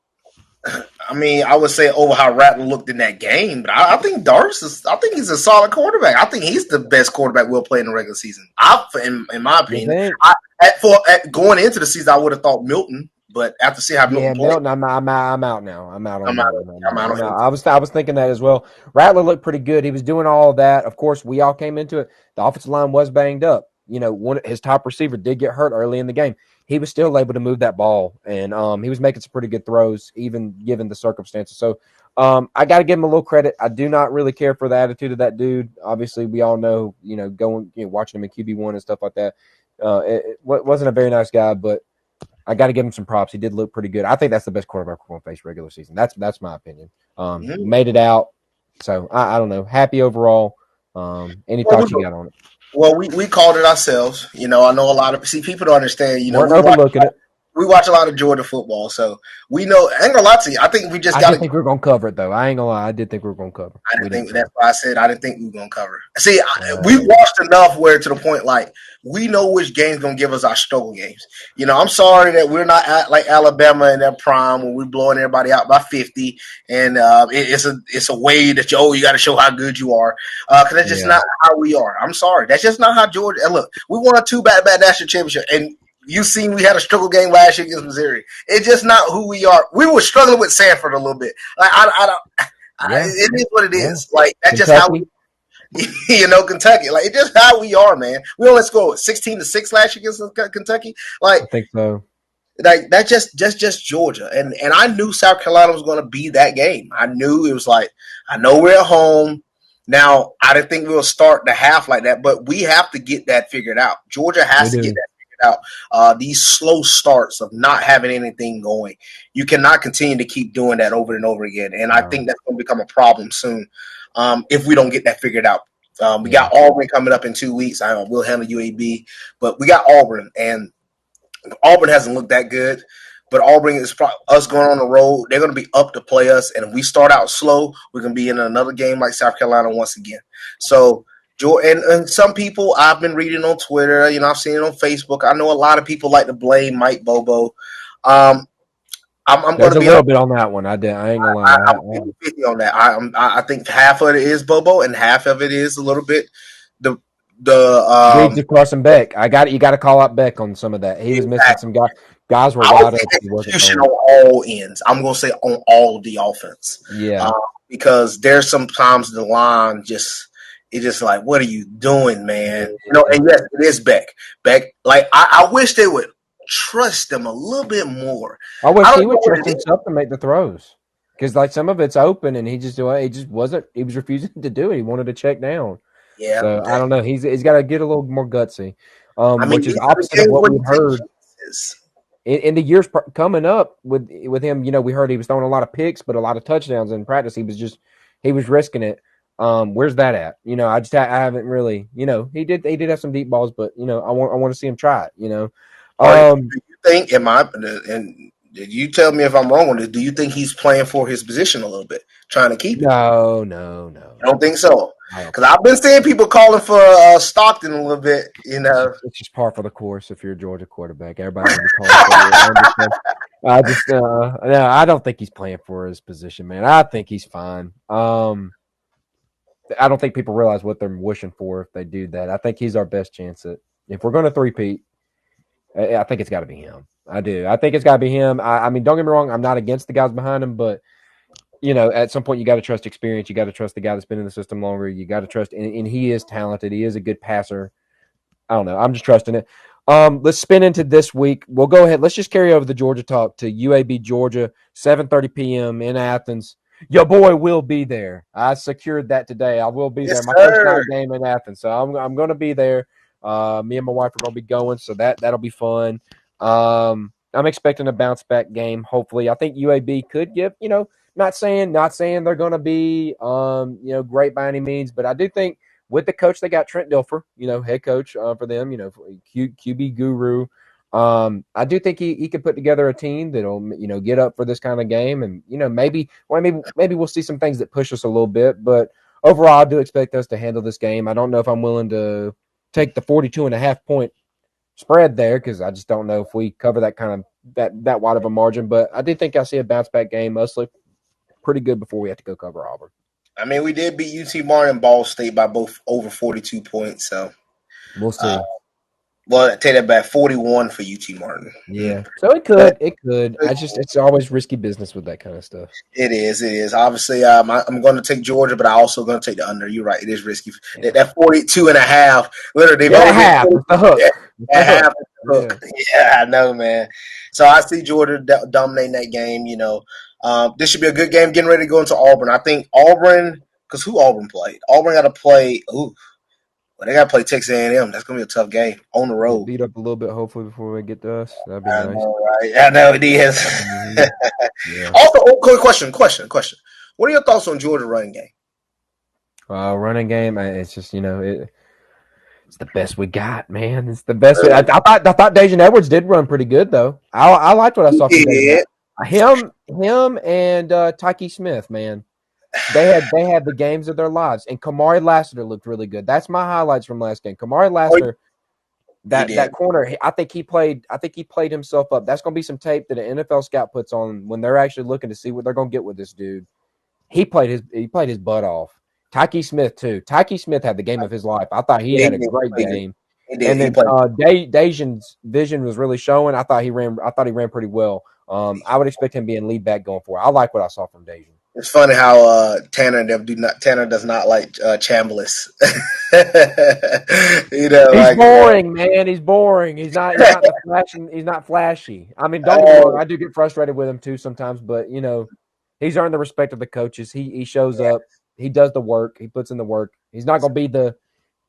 I mean, I would say over how Rattler looked in that game, but I think Darce I think he's a solid quarterback. I think he's the best quarterback we'll play in the regular season. In my opinion, going into the season, I would have thought Milton. But after seeing how Milton played, Milton, I'm out now. I'm out. I was thinking that as well. Rattler looked pretty good. He was doing all of that. Of course, we all came into it. The offensive line was banged up. His top receiver did get hurt early in the game. He was still able to move that ball, and he was making some pretty good throws, even given the circumstances. So I got to give him a little credit. I do not really care for the attitude of that dude. Obviously, we all know, watching him in QB1 and stuff like that. It wasn't a very nice guy, but I got to give him some props. He did look pretty good. I think that's the best quarterback we're going to face regular season. That's my opinion. Made it out. So, I don't know. Happy overall. Any thoughts you got on it? Well, we called it ourselves. I know a lot of people don't understand. We're overlooking it. We watch a lot of Georgia football, so we know. I ain't gonna lie to you. I think we just got. I think we were gonna cover it, though. I ain't gonna lie. I did think we were gonna cover. That's why I said I didn't think we were gonna cover. See, we watched enough where to the point like we know which game's gonna give us our struggle games. I'm sorry that we're not like Alabama in their prime when we're blowing everybody out by 50, and it's a way that you got to show how good you are because that's just not how we are. I'm sorry, that's just not how Georgia. And look, we won a 2 back-to-back national championship, and you seen we had a struggle game last year against Missouri. It's just not who we are. We were struggling with Sanford a little bit. Like I don't. It is what it is. Like that's Kentucky. Just how we. Kentucky. Like, it's just how we are, man. We only scored 16-6 last year against Kentucky. Like, I think so. Like that just Georgia. And I knew South Carolina was going to be that game. I knew it was like, I know we're at home. Now, I didn't think we'll start the half like that, but we have to get that figured out. Georgia has to get that figured out. These slow starts of not having anything going. You cannot continue to keep doing that over and over again. And I think that's going to become a problem soon if we don't get that figured out. We got Auburn coming up in 2 weeks. We'll handle UAB, but we got Auburn, and Auburn hasn't looked that good. But Auburn is us going on the road. They're going to be up to play us. And if we start out slow, we're going to be in another game like South Carolina once again. So, and some people I've been reading on Twitter, I've seen it on Facebook. I know a lot of people like to blame Mike Bobo. I'm going to be a little bit on that one. I ain't gonna lie. I'm 50 on that. I think half of it is Bobo and half of it is a little bit the Reeds across and Beck. You got to call out Beck on some of that. He was missing some guys. Guys were wide open. Execution on all ends. I'm going to say on all of the offense. Yeah. Because there's sometimes the line it's just like, what are you doing, man? And yes, it is Beck. Beck, like, I wish they would trust them a little bit more. I wish he would trust himself to make the throws. Because, like, some of it's open and he just wasn't, he was refusing to do it. He wanted to check down. Yeah. So, I don't know. He's got to get a little more gutsy, which is opposite of what we've heard. In the years coming up with him, we heard he was throwing a lot of picks, but a lot of touchdowns in practice. He was risking it. Where's that at? I haven't really, he did have some deep balls, but I want to see him try it. Do you think? And did you tell me if I'm wrong on this? Do you think he's playing for his position a little bit, trying to keep it? No. I don't think so. Because I've been seeing people calling for Stockton a little bit, It's just par for the course if you're a Georgia quarterback. Everybody will be calling for you. I don't think he's playing for his position, man. I think he's fine. I don't think people realize what they're wishing for if they do that. I think he's our best chance if we're going to three-peat, I think it's got to be him. I do. I think it's got to be him. I mean, don't get me wrong. I'm not against the guys behind him, but at some point you got to trust experience. You got to trust the guy that's been in the system longer. You got to trust, and he is talented. He is a good passer. I don't know. I'm just trusting it. Let's spin into this week. We'll go ahead. Let's just carry over the Georgia talk to UAB, Georgia, 7:30 p.m. in Athens. Your boy will be there. I secured that today. I will be there. My first night game in Athens, so I'm going to be there. Me and my wife are going to be going, so that'll be fun. I'm expecting a bounce back game. Hopefully, I think UAB could give. Not saying they're going to be great by any means, but I do think with the coach they got, Trent Dilfer, head coach for them, QB guru. I do think he could put together a team that'll get up for this kind of game, and maybe we'll see some things that push us a little bit, but overall I do expect us to handle this game. I don't know if I'm willing to take the 42.5 point spread there because I just don't know if we cover that kind of that wide of a margin, but I do think I see a bounce back game mostly pretty good before we have to go cover Auburn. I mean, we did beat UT Martin and Ball State by both over 42 points, so we'll see. Well, I take that back, 41 for UT Martin. Yeah, so it could. It's always risky business with that kind of stuff. It is. Obviously, I'm going to take Georgia, but I'm also going to take the under. You're right. It is risky. Yeah. That 42.5, literally. Half. The hook. Half the hook. Yeah, I know, man. So I see Georgia dominating that game, This should be a good game, getting ready to go into Auburn. I think Auburn, because who Auburn played? Auburn got to play, they got to play Texas A&M. That's going to be a tough game on the road. Beat up a little bit, hopefully, before we get to us. That'd be nice. Know, right? I know it is. Mm-hmm. Yeah. Also, question. What are your thoughts on Georgia running game? Running game, it's just, it's the best we got, man. It's the best. I thought Dejan Edwards did run pretty good, though. I liked what I saw from Dejan. Him and Tyke Smith, man. They had the games of their lives, and Kamari Lassiter looked really good. That's my highlights from last game. Kamari Lassiter, that corner, I think he played himself up. That's going to be some tape that an NFL scout puts on when they're actually looking to see what they're going to get with this dude. He played his butt off. Tyke Smith too. Tyke Smith had the game of his life. I thought he had a great game. And then Dejan's vision was really showing. I thought he ran pretty well. I would expect him being lead back going forward. I like what I saw from Dejan. It's funny how Tanner does not like Chambliss. He's like boring, man. He's boring. He's not flashy. I mean, don't get me wrong. I do get frustrated with him too sometimes, but he's earned the respect of the coaches. He shows up. He does the work. He puts in the work. He's not going to be the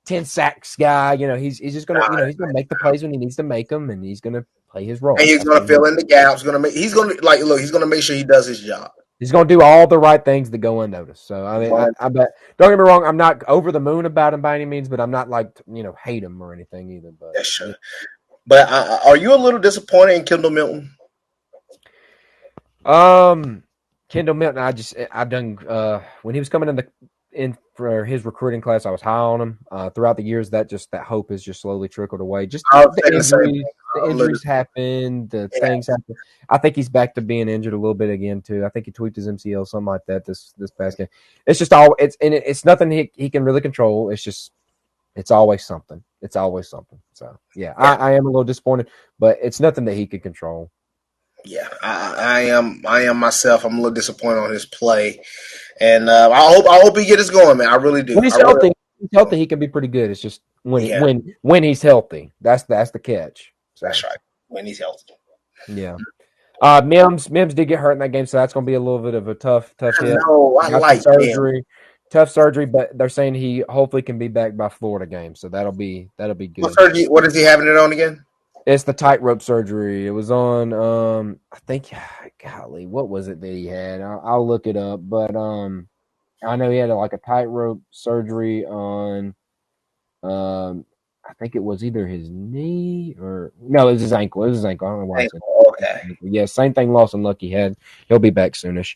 10 sacks guy. He's just going to, he's going to make the plays when he needs to make them, and he's going to play his role. and he's going to fill in the gaps. He's going to he's going to make sure he does his job. He's going to do all the right things that go unnoticed. So, I mean, I bet, don't get me wrong, I'm not over the moon about him by any means, but I'm not like, hate him or anything either. But that's sure. But are you a little disappointed in Kendall Milton? Kendall Milton, I've done when he was coming in for his recruiting class, I was high on him. Throughout the years, that hope has just slowly trickled away. Just the injuries happen, things happen. I think he's back to being injured a little bit again too. I think he tweaked his MCL, something like that this past game. It's just it's nothing he can really control. It's always something. It's always something. So yeah. I am a little disappointed, but it's nothing that he could control. Yeah, I am myself. I'm a little disappointed on his play, and I hope he gets going, man. I really do. When he's healthy, he can be pretty good. It's just when he's healthy, that's the catch. So. That's right. When he's healthy. Yeah. Mims did get hurt in that game, so that's going to be a little bit of a tough hit. No, I like surgery. Tough surgery, but they're saying he hopefully can be back by Florida game, so that'll be good. What surgery? What is he having it on again? It's the tightrope surgery. It was on, I think, golly, what was it that he had? I'll look it up, but I know he had a tightrope surgery on, I think it was either his knee or no, it was his ankle. It was his ankle. I don't know why. Okay. Yeah, same thing. Lawson Lucky had. He'll be back soonish.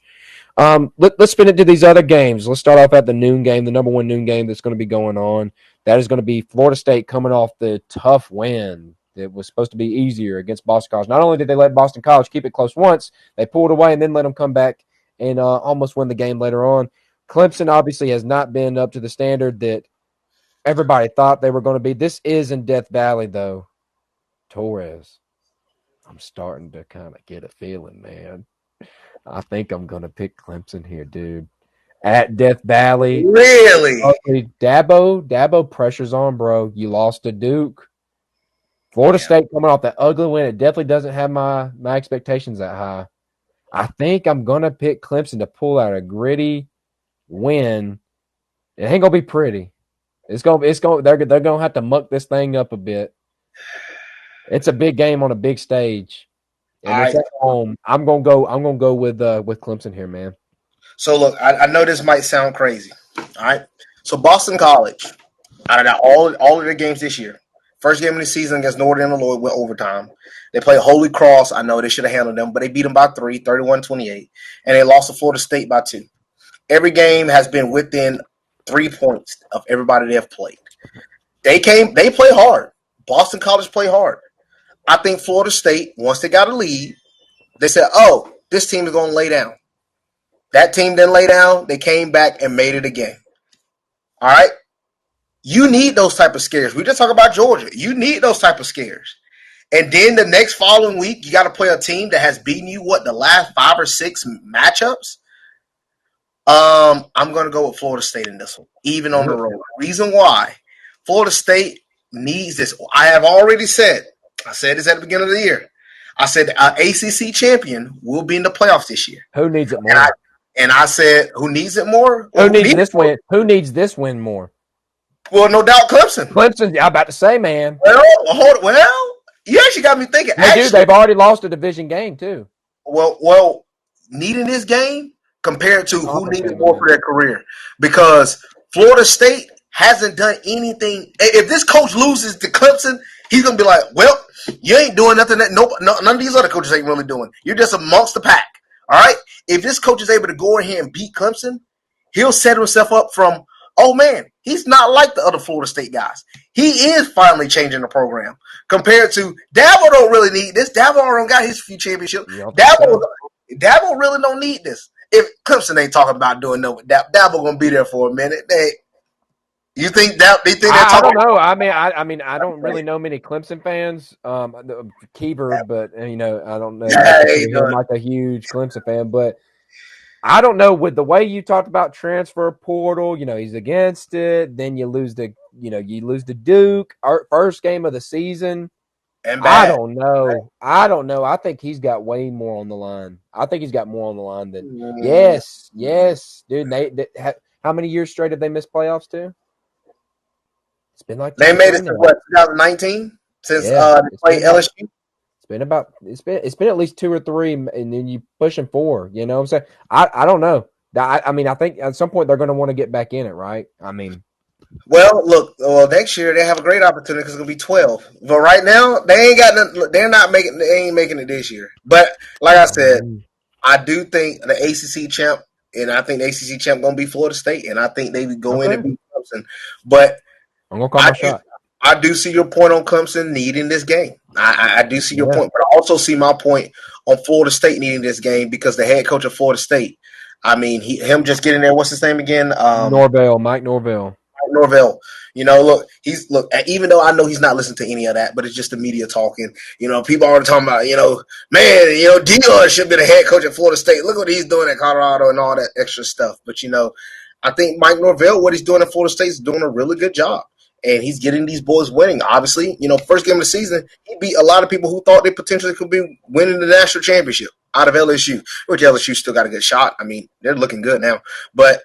Let's spin it to these other games. Let's start off at the noon game, the number one noon game that's going to be going on. That is going to be Florida State coming off the tough win. It was supposed to be easier against Boston College. Not only did they let Boston College keep it close once, they pulled away and then let them come back and almost win the game later on. Clemson obviously has not been up to the standard that everybody thought they were going to be. This is in Death Valley, though. Torrez, I'm starting to kind of get a feeling, man. I think I'm going to pick Clemson here, dude. At Death Valley. Really? Dabo pressure's on, bro. You lost to Duke. Florida State coming off that ugly win. It definitely doesn't have my expectations that high. I think I'm going to pick Clemson to pull out a gritty win. It ain't going to be pretty. They're going to have to muck this thing up a bit. It's a big game on a big stage. And it's at home. I'm gonna go with Clemson here, man. So look, I know this might sound crazy. All right. So Boston College, out of all of their games this year, first game of the season against Northern Illinois went overtime. They played Holy Cross. I know they should have handled them, but they beat them by 3, 31-28, and they lost to Florida State by 2. Every game has been within 3 points of everybody they have played. They play hard. Boston College play hard. I think Florida State, once they got a lead, they said, oh, this team is going to lay down. That team didn't lay down. They came back and made it a game. All right? You need those type of scares. We just talk about Georgia. You need those type of scares. And then the next following week, you got to play a team that has beaten you, the last 5 or 6 matchups? I'm going to go with Florida State in this one, even on the road. Reason why, Florida State needs this. I have already said, I said this at the beginning of the year. I said an ACC champion will be in the playoffs this year. Who needs it more? And I said, who needs it more? Who needs this win? Who needs this win more? Well, no doubt Clemson. Clemson, I'm about to say, man. Well, you actually got me thinking. They've already lost a division game, too. Well, needing this game compared to who needed more for their career. Because Florida State hasn't done anything. If this coach loses to Clemson, he's going to be like, well, you ain't doing nothing that none of these other coaches ain't really doing. You're just amongst the pack. All right? If this coach is able to go in here and beat Clemson, he'll set himself up from, oh, man, he's not like the other Florida State guys. He is finally changing the program compared to Dabo don't really need this. Dabo already got his few championships. Dabo really don't need this. If Clemson ain't talking about doing no, Dabo going to be there for a minute. You think that they think I don't know. I mean, I don't really know many Clemson fans. Keever, but I don't know. I'm like a huge Clemson fan, but I don't know, with the way you talked about transfer portal, he's against it. Then you lose to Duke, our first game of the season. And I bad. don't know. I don't know. I think he's got way more on the line. I think he's got more on the line than yes, dude. How many years straight have they missed playoffs to? It's been like two They or made three it to now. what 2019 since Yeah, they played LSU. it's been at least two or three, and then you pushing four. You know what I'm saying? I don't know. I mean, I think at some point they're going to want to get back in it, right? I mean, Well, look, next year they have a great opportunity because it's gonna be 12. But right now they ain't got nothing. They're not making. They ain't making it this year. But like I said, I do think the ACC champ, and I think the ACC champ gonna be Florida State, and I think they would go in and okay, beat Clemson. But I'm gonna call I my do, shot. I do see your point on Clemson needing this game. I do see your Yeah, point, but I also see my point on Florida State needing this game because the head coach of Florida State. I mean, him just getting there. What's his name again? Mike Norvell. Norvell. Look, even though I know he's not listening to any of that, but it's just the media talking. People are talking about, man, Dion should be the head coach at Florida State. Look what he's doing at Colorado and all that extra stuff. But I think Mike Norvell, what he's doing at Florida State, is doing a really good job. And he's getting these boys winning. Obviously, first game of the season, he beat a lot of people who thought they potentially could be winning the national championship out of LSU, which LSU still got a good shot. I mean, they're looking good now. But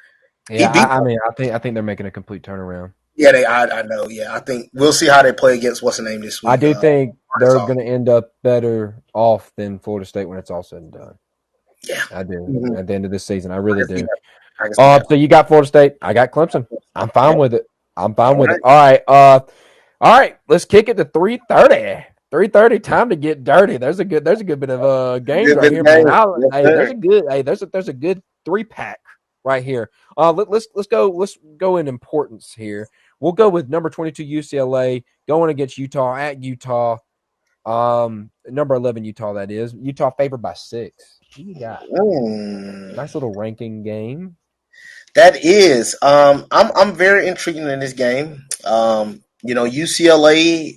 he Yeah, beat I mean, I think they're making a complete turnaround. yeah, I know. Yeah, I think we'll see how they play against what's the name this I week. do think they're Arkansas. going to end up better off than Florida State when it's all said and done. Yeah, I do. mm-hmm. At the end of this season, I I really can see do. that. I can see that. So you got Florida State. I got Clemson. I'm fine with it. I'm fine All with it. right. All right. Let's kick it to 3:30. 3:30. Time to get dirty. There's a good bit of games Good right bit here, of man. game. Yes, There's sir. a good there's a good 3-pack right here. Let's go in importance here. We'll go with number 22 UCLA going against Utah at Utah. Number 11 Utah, that is. Utah favored by 6. Who you got? Mm. Nice little ranking game. That is. I'm very intrigued in this game. UCLA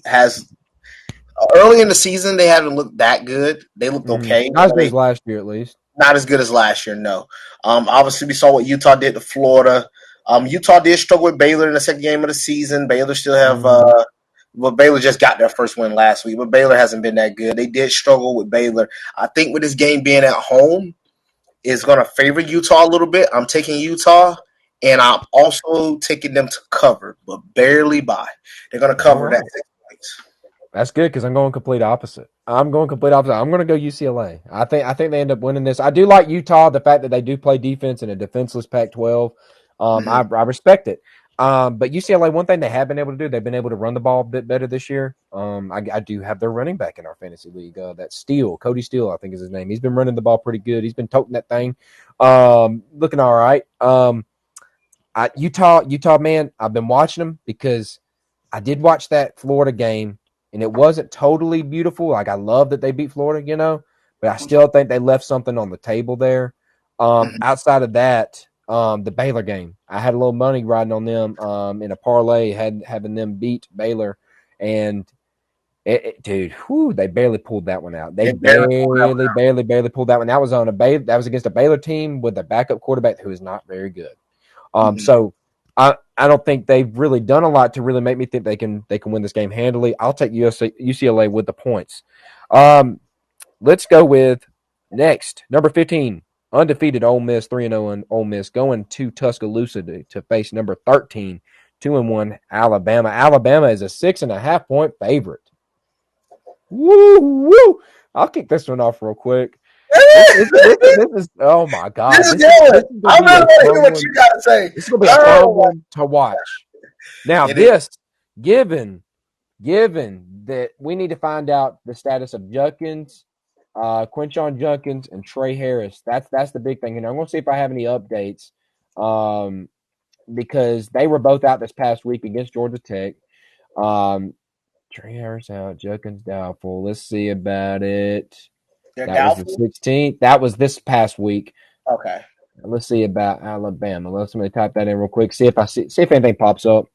has early in the season they haven't looked that good. They looked okay. Not as good as last year, at least. Not as good as last year, no. Obviously, we saw what Utah did to Florida. Utah did struggle with Baylor in the second game of the season. Baylor still have, Baylor just got their first win last week, but Baylor hasn't been that good. They did struggle with Baylor. I think with this game being at home is going to favor Utah a little bit. I'm taking Utah, and I'm also taking them to cover, but barely by. They're going to All cover that right. 6 points. That's good because I'm going complete opposite. I'm going to go UCLA. I think they end up winning this. I do like Utah, the fact that they do play defense in a defenseless Pac-12. I respect it. But UCLA, one thing they have been able to do, they've been able to run the ball a bit better this year. I do have their running back in our fantasy league. That Steele, Cody Steele, I think is his name. He's been running the ball pretty good. He's been toting that thing, looking all right. Utah, man, I've been watching them because I did watch that Florida game, and it wasn't totally beautiful. Like, I love that they beat Florida, but I still think they left something on the table there. Outside of that, the Baylor game, I had a little money riding on them in a parlay, having them beat Baylor, and dude, they barely pulled that one out. They barely pulled that one. That was on that was against a Baylor team with a backup quarterback who is not very good. So I don't think they've really done a lot to really make me think they can win this game handily. I'll take UCLA with the points. Let's go with next number 15, undefeated Ole Miss, 3-0 Ole Miss, going to Tuscaloosa to face number 13, 2-1 Alabama. Alabama is a 6.5 point favorite. Woo! I'll kick this one off real quick. This is oh my god! This is This is good. going I to be really a want to hear fun what you one. got to say. This is going to be a fun one to watch. Now, It is. given that we need to find out the status of Judkins, Quinshon Judkins, and Trey Harris. That's the big thing. And I'm going to see if I have any updates, because they were both out this past week against Georgia Tech. Trey Harris out, Judkins doubtful. Let's see about it. They're That was doubtful. the 16th. That was this past week. Okay. Let's see about Alabama. Let's somebody type that in real quick. See if anything pops up.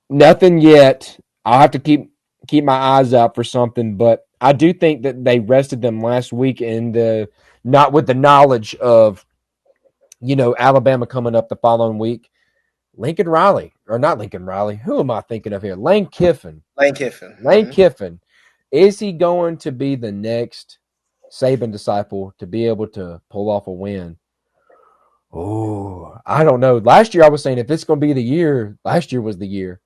Nothing yet. I'll have to keep my eyes out for something, but I do think that they rested them last week in the not with the knowledge of, Alabama coming up the following week. Lincoln Riley, or not Lincoln Riley. Who am I thinking of here? Lane Kiffin. Lane Kiffin. Lane Kiffin. Is he going to be the next Saban disciple to be able to pull off a win? Oh, I don't know. Last year I was saying if it's going to be the year, last year was the year.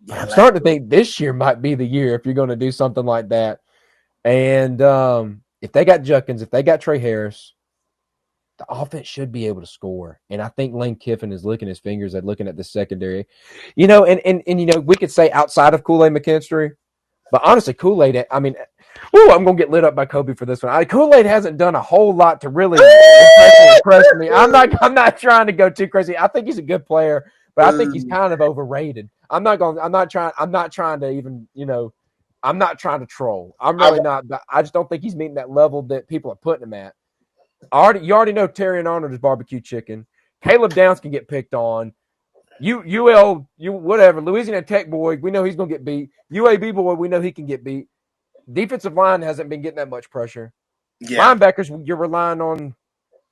But I'm starting to think this year might be the year if you're going to do something like that. And if they got Judkins, if they got Trey Harris, the offense should be able to score. And I think Lane Kiffin is licking his fingers at looking at the secondary. And we could say outside of Kool-Aid McKinstry, but honestly, Kool-Aid, I'm going to get lit up by Kobe for this one. Kool-Aid hasn't done a whole lot to really impress me. I'm not trying to go too crazy. I think he's a good player, but I think he's kind of overrated. I'm not trying to even, I'm not trying to troll. I'm really not. I just don't think he's meeting that level that people are putting him at. You already know Terry and Arnold is barbecue chicken. Caleb Downs can get picked on. Louisiana Tech boy, we know he's going to get beat. UAB boy, we know he can get beat. Defensive line hasn't been getting that much pressure. Yeah. Linebackers, you're relying on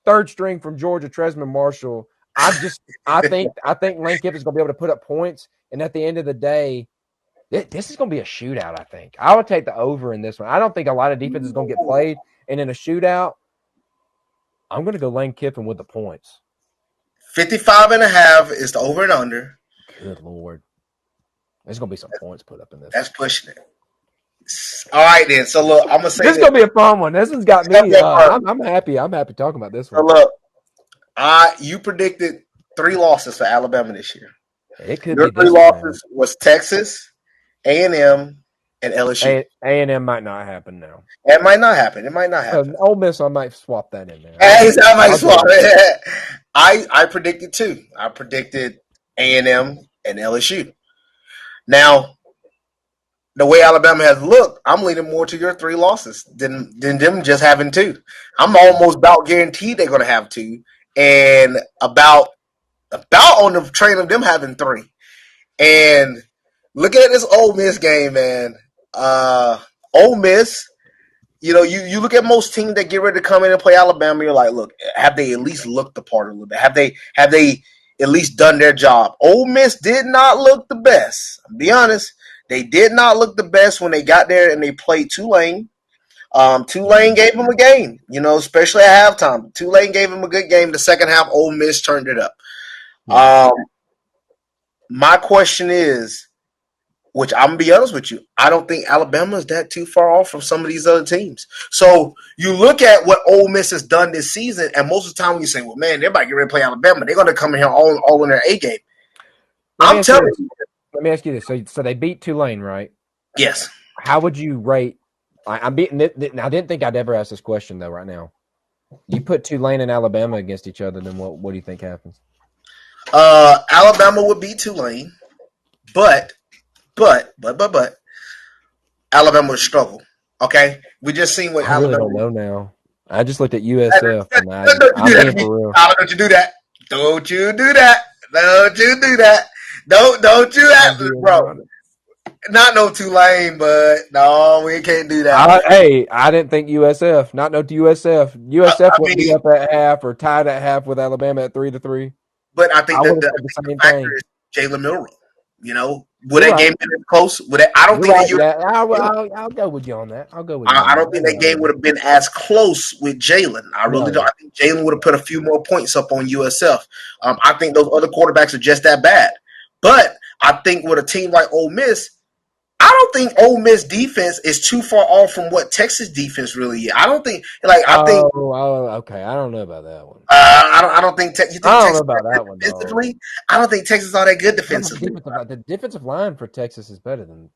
third string from Georgia, Tresman Marshall. I think Lane Kiffin's going to be able to put up points, and at the end of the day, this is going to be a shootout, I think. I would take the over in this one. I don't think a lot of defense is going to get played, and in a shootout, I'm going to go Lane Kiffin with the points. 55.5 is the over and under. Good Lord. There's going to be some points put up in this. That's pushing it. All right, then. So, look, I'm going to say this is going to be a fun one. This one's got me. I'm happy. I'm happy talking about this one. So, look, you predicted 3 losses for Alabama this year. It could Your be 3 losses was Texas, A&M, and LSU. A&M might not happen now. It might not happen. Ole Miss, I might swap that in there. I might swap it. I predicted 2. I predicted A&M and LSU. Now, the way Alabama has looked, I'm leaning more to your 3 losses than them just having 2. I'm almost about guaranteed they're going to have 2, and about on the train of them having 3. And look at this Ole Miss game, man. Ole Miss, you look at most teams that get ready to come in and play Alabama, you're like, look, have they at least looked the part a little bit? Have they at least done their job? Ole Miss did not look the best. I'll be honest. They did not look the best when they got there and they played Tulane. Tulane gave them a game, especially at halftime. Tulane gave them a good game. The second half, Ole Miss turned it up. My question is, which I'm going to be honest with you, I don't think Alabama is that too far off from some of these other teams. So you look at what Ole Miss has done this season, and most of the time when you say, well, man, they're about to get ready to play Alabama, they're going to come in here all in their A game. I'm telling you. Let me ask you this. So they beat Tulane, right? Yes. How would you rate – I'm beating – I didn't think I'd ever ask this question, though, right now. You put Tulane and Alabama against each other, then what do you think happens? Alabama would beat Tulane, but Alabama would struggle. Okay, we just seen what Alabama. I really don't know now. I just looked at USF. I'm being for real. Don't you do that? Don't you do that? Don't you do that? Don't you ask me, bro? Not no Tulane, but no, we can't do that. I didn't think USF. Not no USF. USF would be up at half or tied at half with Alabama at 3-3. But I think the factor is Jalen Milroe. Would that game been as close? I don't think I'll go with you on that. I don't think that game would have been as close with Jalen. I really don't. I think Jalen would have put a few more points up on USF. I think those other quarterbacks are just that bad. But I think with a team like Ole Miss, I don't think Ole Miss defense is too far off from what Texas defense really is. I don't think okay. I don't know about that one. I don't think I don't know about that one defensively. I don't think Texas is all that good defensively. The defensive line for Texas is better than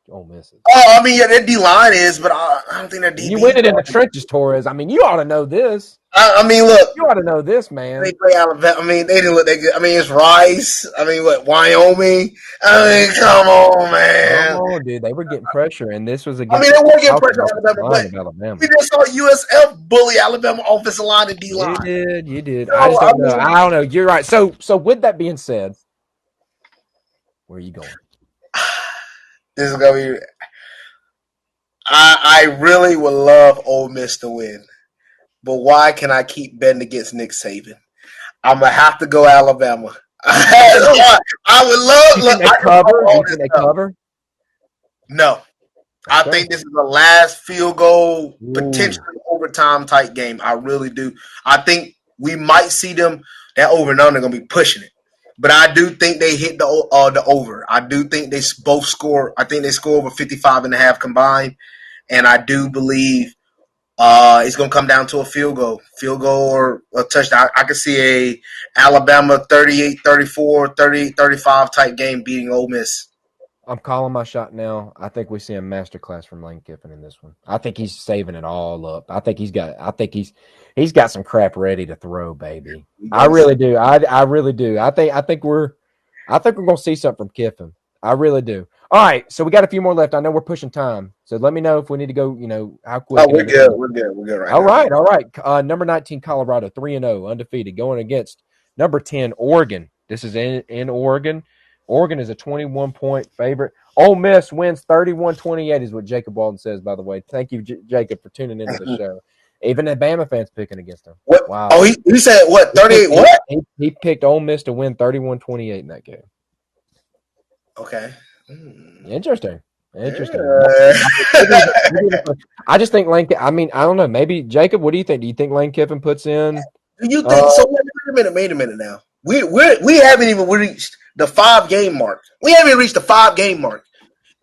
Ole Miss. Oh, I mean, yeah, their D line is, but I don't think their D. You win it in the trenches, Torrez. I mean, you ought to know this. I mean, look, you ought to know this, man. They play Alabama. I mean, they didn't look that good. I mean, it's Rice. I mean, Wyoming. I mean, come on, man. Come on, dude. They were getting pressure, and this was against. I mean, they were getting pressure on Alabama. We just saw USF bully Alabama offensive line and D line. You did. I just don't know. I don't know. You're right. So with that being said, where are you going? This is gonna be. I really would love Ole Miss to win. but why can I keep betting against Nick Saban? I'm gonna have to go Alabama. I would love. You think Look, they I can call cover? all You this think they stuff. cover? No, I Okay. think this is the last field goal, Ooh. potentially overtime type game. I really do. I think we might see them that over and under. They're gonna be pushing it, but I do think they hit the over. I do think they both score. I think they score over 55.5 combined, and I do believe it's going to come down to a field goal or a touchdown. I could see a Alabama 38-34, 38-35 type game beating Ole Miss. I'm calling my shot now. I think we see a masterclass from Lane Kiffin in this one. I think he's saving it all up. I think he's got some crap ready to throw, baby. We're I going to see. really do. I really do. I think we're gonna see something from Kiffin. I really do. All right, so we got a few more left. I know we're pushing time, so let me know if we need to go. How quick Oh, and we're good. everything. We're good. We're good right All now. right, all right. Number 19, Colorado, 3-0, undefeated, going against number 10, Oregon. This is in Oregon. Oregon is a 21-point favorite. Ole Miss wins 31-28 is what Jacob Walden says, by the way. Thank you, Jacob, for tuning into the show. Even the Bama fans picking against them. What? Wow. Oh, he said what? 38 what? He picked Ole Miss to win 31-28 in that game. Okay. Interesting. Yeah. I just think Lane. I mean, I don't know. Maybe Jacob. What do you think? Do you think Lane Kiffin puts in? Do you think so? Wait a minute now. We haven't even reached the 5-game mark. We haven't even reached the 5-game mark,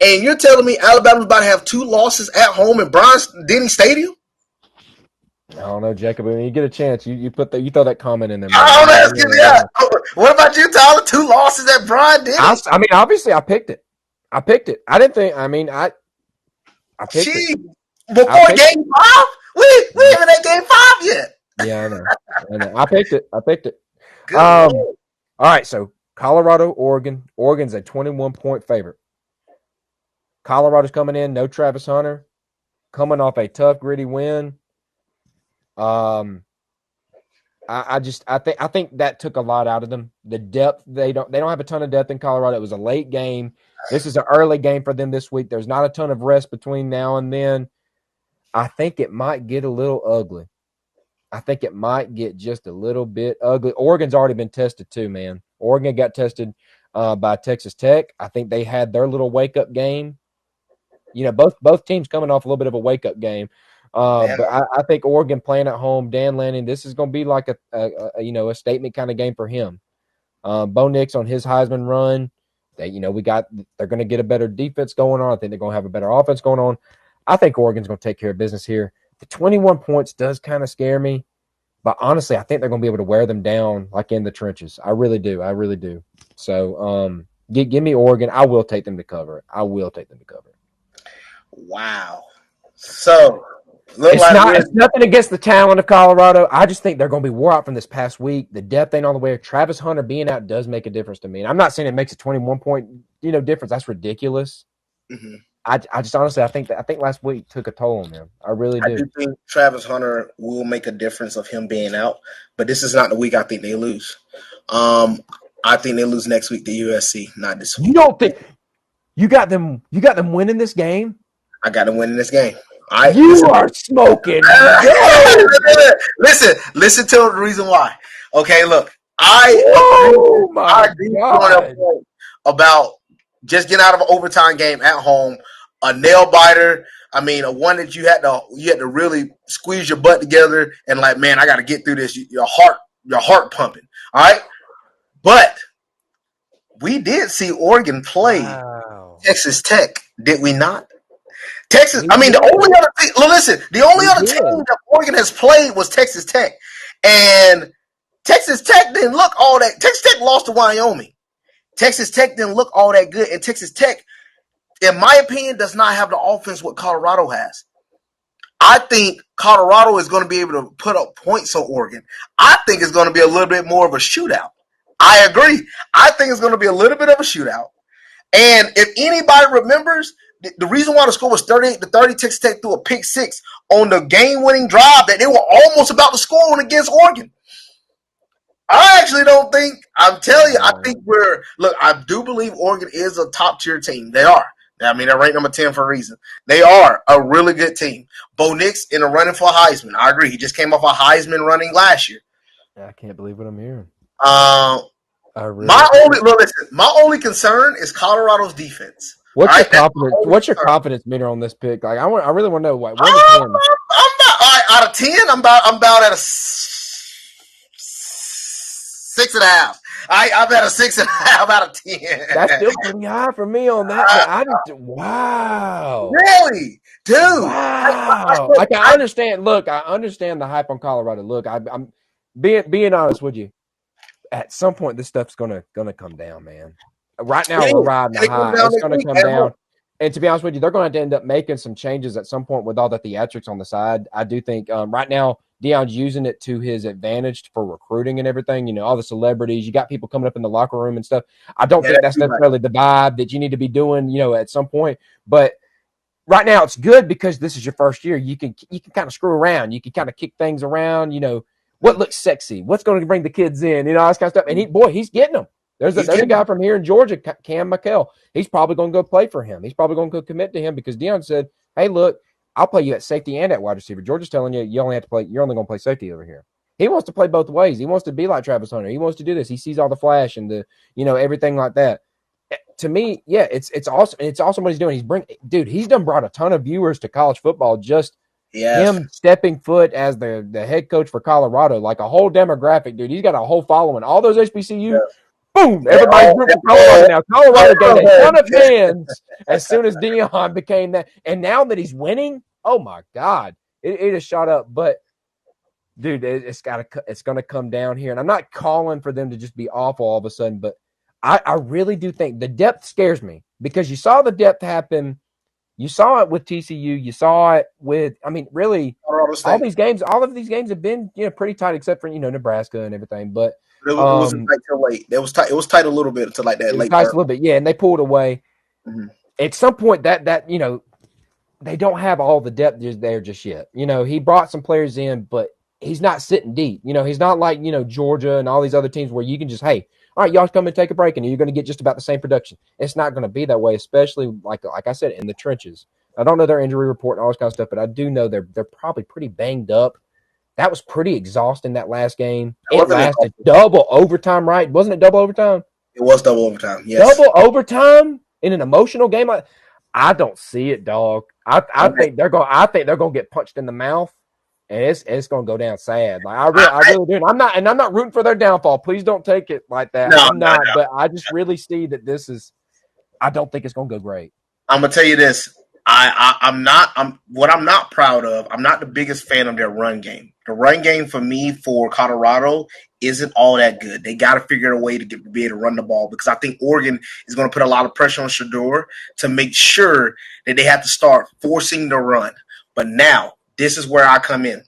and you're telling me Alabama's about to have 2 losses at home in Bryant-Denny Stadium? I don't know, Jacob. When you get a chance, you throw that comment in there, man. I'm asking you. What about you, Tyler? 2 losses at Bryant-Denny? I mean, obviously, I picked it. I didn't think. I mean, I picked it. Before game 5, we haven't had game 5 yet. Yeah, I know. I picked it. Good All right, so Colorado, Oregon. Oregon's a 21-point favorite. Colorado's coming in, no Travis Hunter, coming off a tough, gritty win. I think that took a lot out of them. The depth, they don't have a ton of depth in Colorado. It was a late game. This is an early game for them this week. There's not a ton of rest between now and then. I think it might get a little ugly. I think it might get just a little bit ugly. Oregon's already been tested too, man. Oregon got tested by Texas Tech. I think they had their little wake-up game. Both teams coming off a little bit of a wake-up game. But I think Oregon playing at home, Dan Lanning, this is going to be like a statement kind of game for him. Bo Nix on his Heisman run, they're going to get a better defense going on. I think they're going to have a better offense going on. I think Oregon's going to take care of business here. The 21 points does kind of scare me, but honestly, I think they're going to be able to wear them down like in the trenches. I really do. So give me Oregon. I will take them to cover it. Wow. So it's nothing against the talent of Colorado. I just think they're going to be wore out from this past week. The depth ain't all the way. Travis Hunter being out does make a difference to me. And I'm not saying it makes a 21-point difference. That's ridiculous. Mm-hmm. I just honestly I think last week took a toll on them. I really do. I do think Travis Hunter will make a difference of him being out, but this is not the week I think they lose. I think they lose next week to USC, not this week. You don't think you got them winning this game? I got them winning this game. You are smoking. Listen to the reason why. Okay, look, I agree on a point about just getting out of an overtime game at home, a nail biter. I mean, a one that you had to really squeeze your butt together and like, man, I got to get through this. Your heart pumping. All right, but we did see Oregon play Texas Tech, did we not? Texas. I mean, the only other team. Listen, the only other team that Oregon has played was Texas Tech, and Texas Tech didn't look all that. Texas Tech lost to Wyoming. Texas Tech didn't look all that good, and Texas Tech, in my opinion, does not have the offense what Colorado has. I think Colorado is going to be able to put up points on Oregon. I think it's going to be a little bit more of a shootout. I agree. I think it's going to be a little bit of a shootout. And if anybody remembers, the reason why the score was 38-30, Texas Tech threw a pick six on the game-winning drive that they were almost about to score on against Oregon. I actually don't think, I'm telling you, I think I do believe Oregon is a top-tier team. They are. I mean, they're ranked number 10 for a reason. They are a really good team. Bo Nix in a running for Heisman. I agree. He just came off a Heisman running last year. I can't believe what I'm hearing. My only concern is Colorado's defense. What's your confidence? What's your confidence meter on this pick? Like, I really want to know. What I'm about out of 10. I'm about at a 6.5. I'm at a 6.5 out of 10. That's still pretty high for me on that. Wow. Really, dude. Wow. I understand. Look, I understand the hype on Colorado. Look, I'm being honest with you. At some point, this stuff's gonna come down, man. Right now, we're riding the high. It's gonna come down. And to be honest with you, they're going to end up making some changes at some point with all the theatrics on the side. I do think right now Deion's using it to his advantage for recruiting and everything. You know, all the celebrities. You got people coming up in the locker room and stuff. I don't think that's necessarily the vibe that you need to be doing, you know, at some point. But right now it's good because this is your first year. You can kind of screw around. You can kind of kick things around. You know, what looks sexy? What's going to bring the kids in? You know, all this kind of stuff. And he's getting them. There's a guy from here in Georgia, Cam McKell. He's probably going to go play for him. He's probably going to go commit to him because Deion said, "Hey, look, I'll play you at safety and at wide receiver." Georgia's telling you you're only going to play safety over here. He wants to play both ways. He wants to be like Travis Hunter. He wants to do this. He sees all the flash and the, you know, everything like that. To me, yeah, it's awesome. It's awesome what he's doing. He's brought a ton of viewers to college football. Just him stepping foot as the head coach for Colorado, like a whole demographic, dude. He's got a whole following. All those HBCU. Boom! Everybody's rooting for Colorado now. Colorado gained a ton of fans as soon as Deion became that. And now that he's winning, oh my God, it has shot up. But dude, it's going to come down here. And I'm not calling for them to just be awful all of a sudden, but I really do think the depth scares me because you saw the depth happen. You saw it with TCU. You saw it with, I mean, really, all of these games have been, you know, pretty tight except for, you know, Nebraska and everything. But it wasn't tight till late. It was tight a little bit until like that late. Tight a little bit, yeah, and they pulled away. Mm-hmm. At some point, that you know, they don't have all the depth there just yet. You know, he brought some players in, but he's not sitting deep. You know, he's not like, you know, Georgia and all these other teams where you can just, hey, all right, y'all come and take a break, and you're going to get just about the same production. It's not going to be that way, especially like I said, in the trenches. I don't know their injury report and all this kind of stuff, but I do know they're probably pretty banged up. That was pretty exhausting, that last game. It lasted double overtime, right? Wasn't it double overtime? It was double overtime, yes. Double overtime in an emotional game? I don't see it, dog. I think they're going to get punched in the mouth, and it's going to go down sad. Like I really do. And I'm not rooting for their downfall. Please don't take it like that. I'm not. But I just really see that this is – I don't think it's going to go great. I'm going to tell you this. I'm not proud of. I'm not the biggest fan of their run game. The run game for me for Colorado isn't all that good. They got to figure out a way to be able to run the ball because I think Oregon is going to put a lot of pressure on Shedeur to make sure that they have to start forcing the run. But now this is where I come in.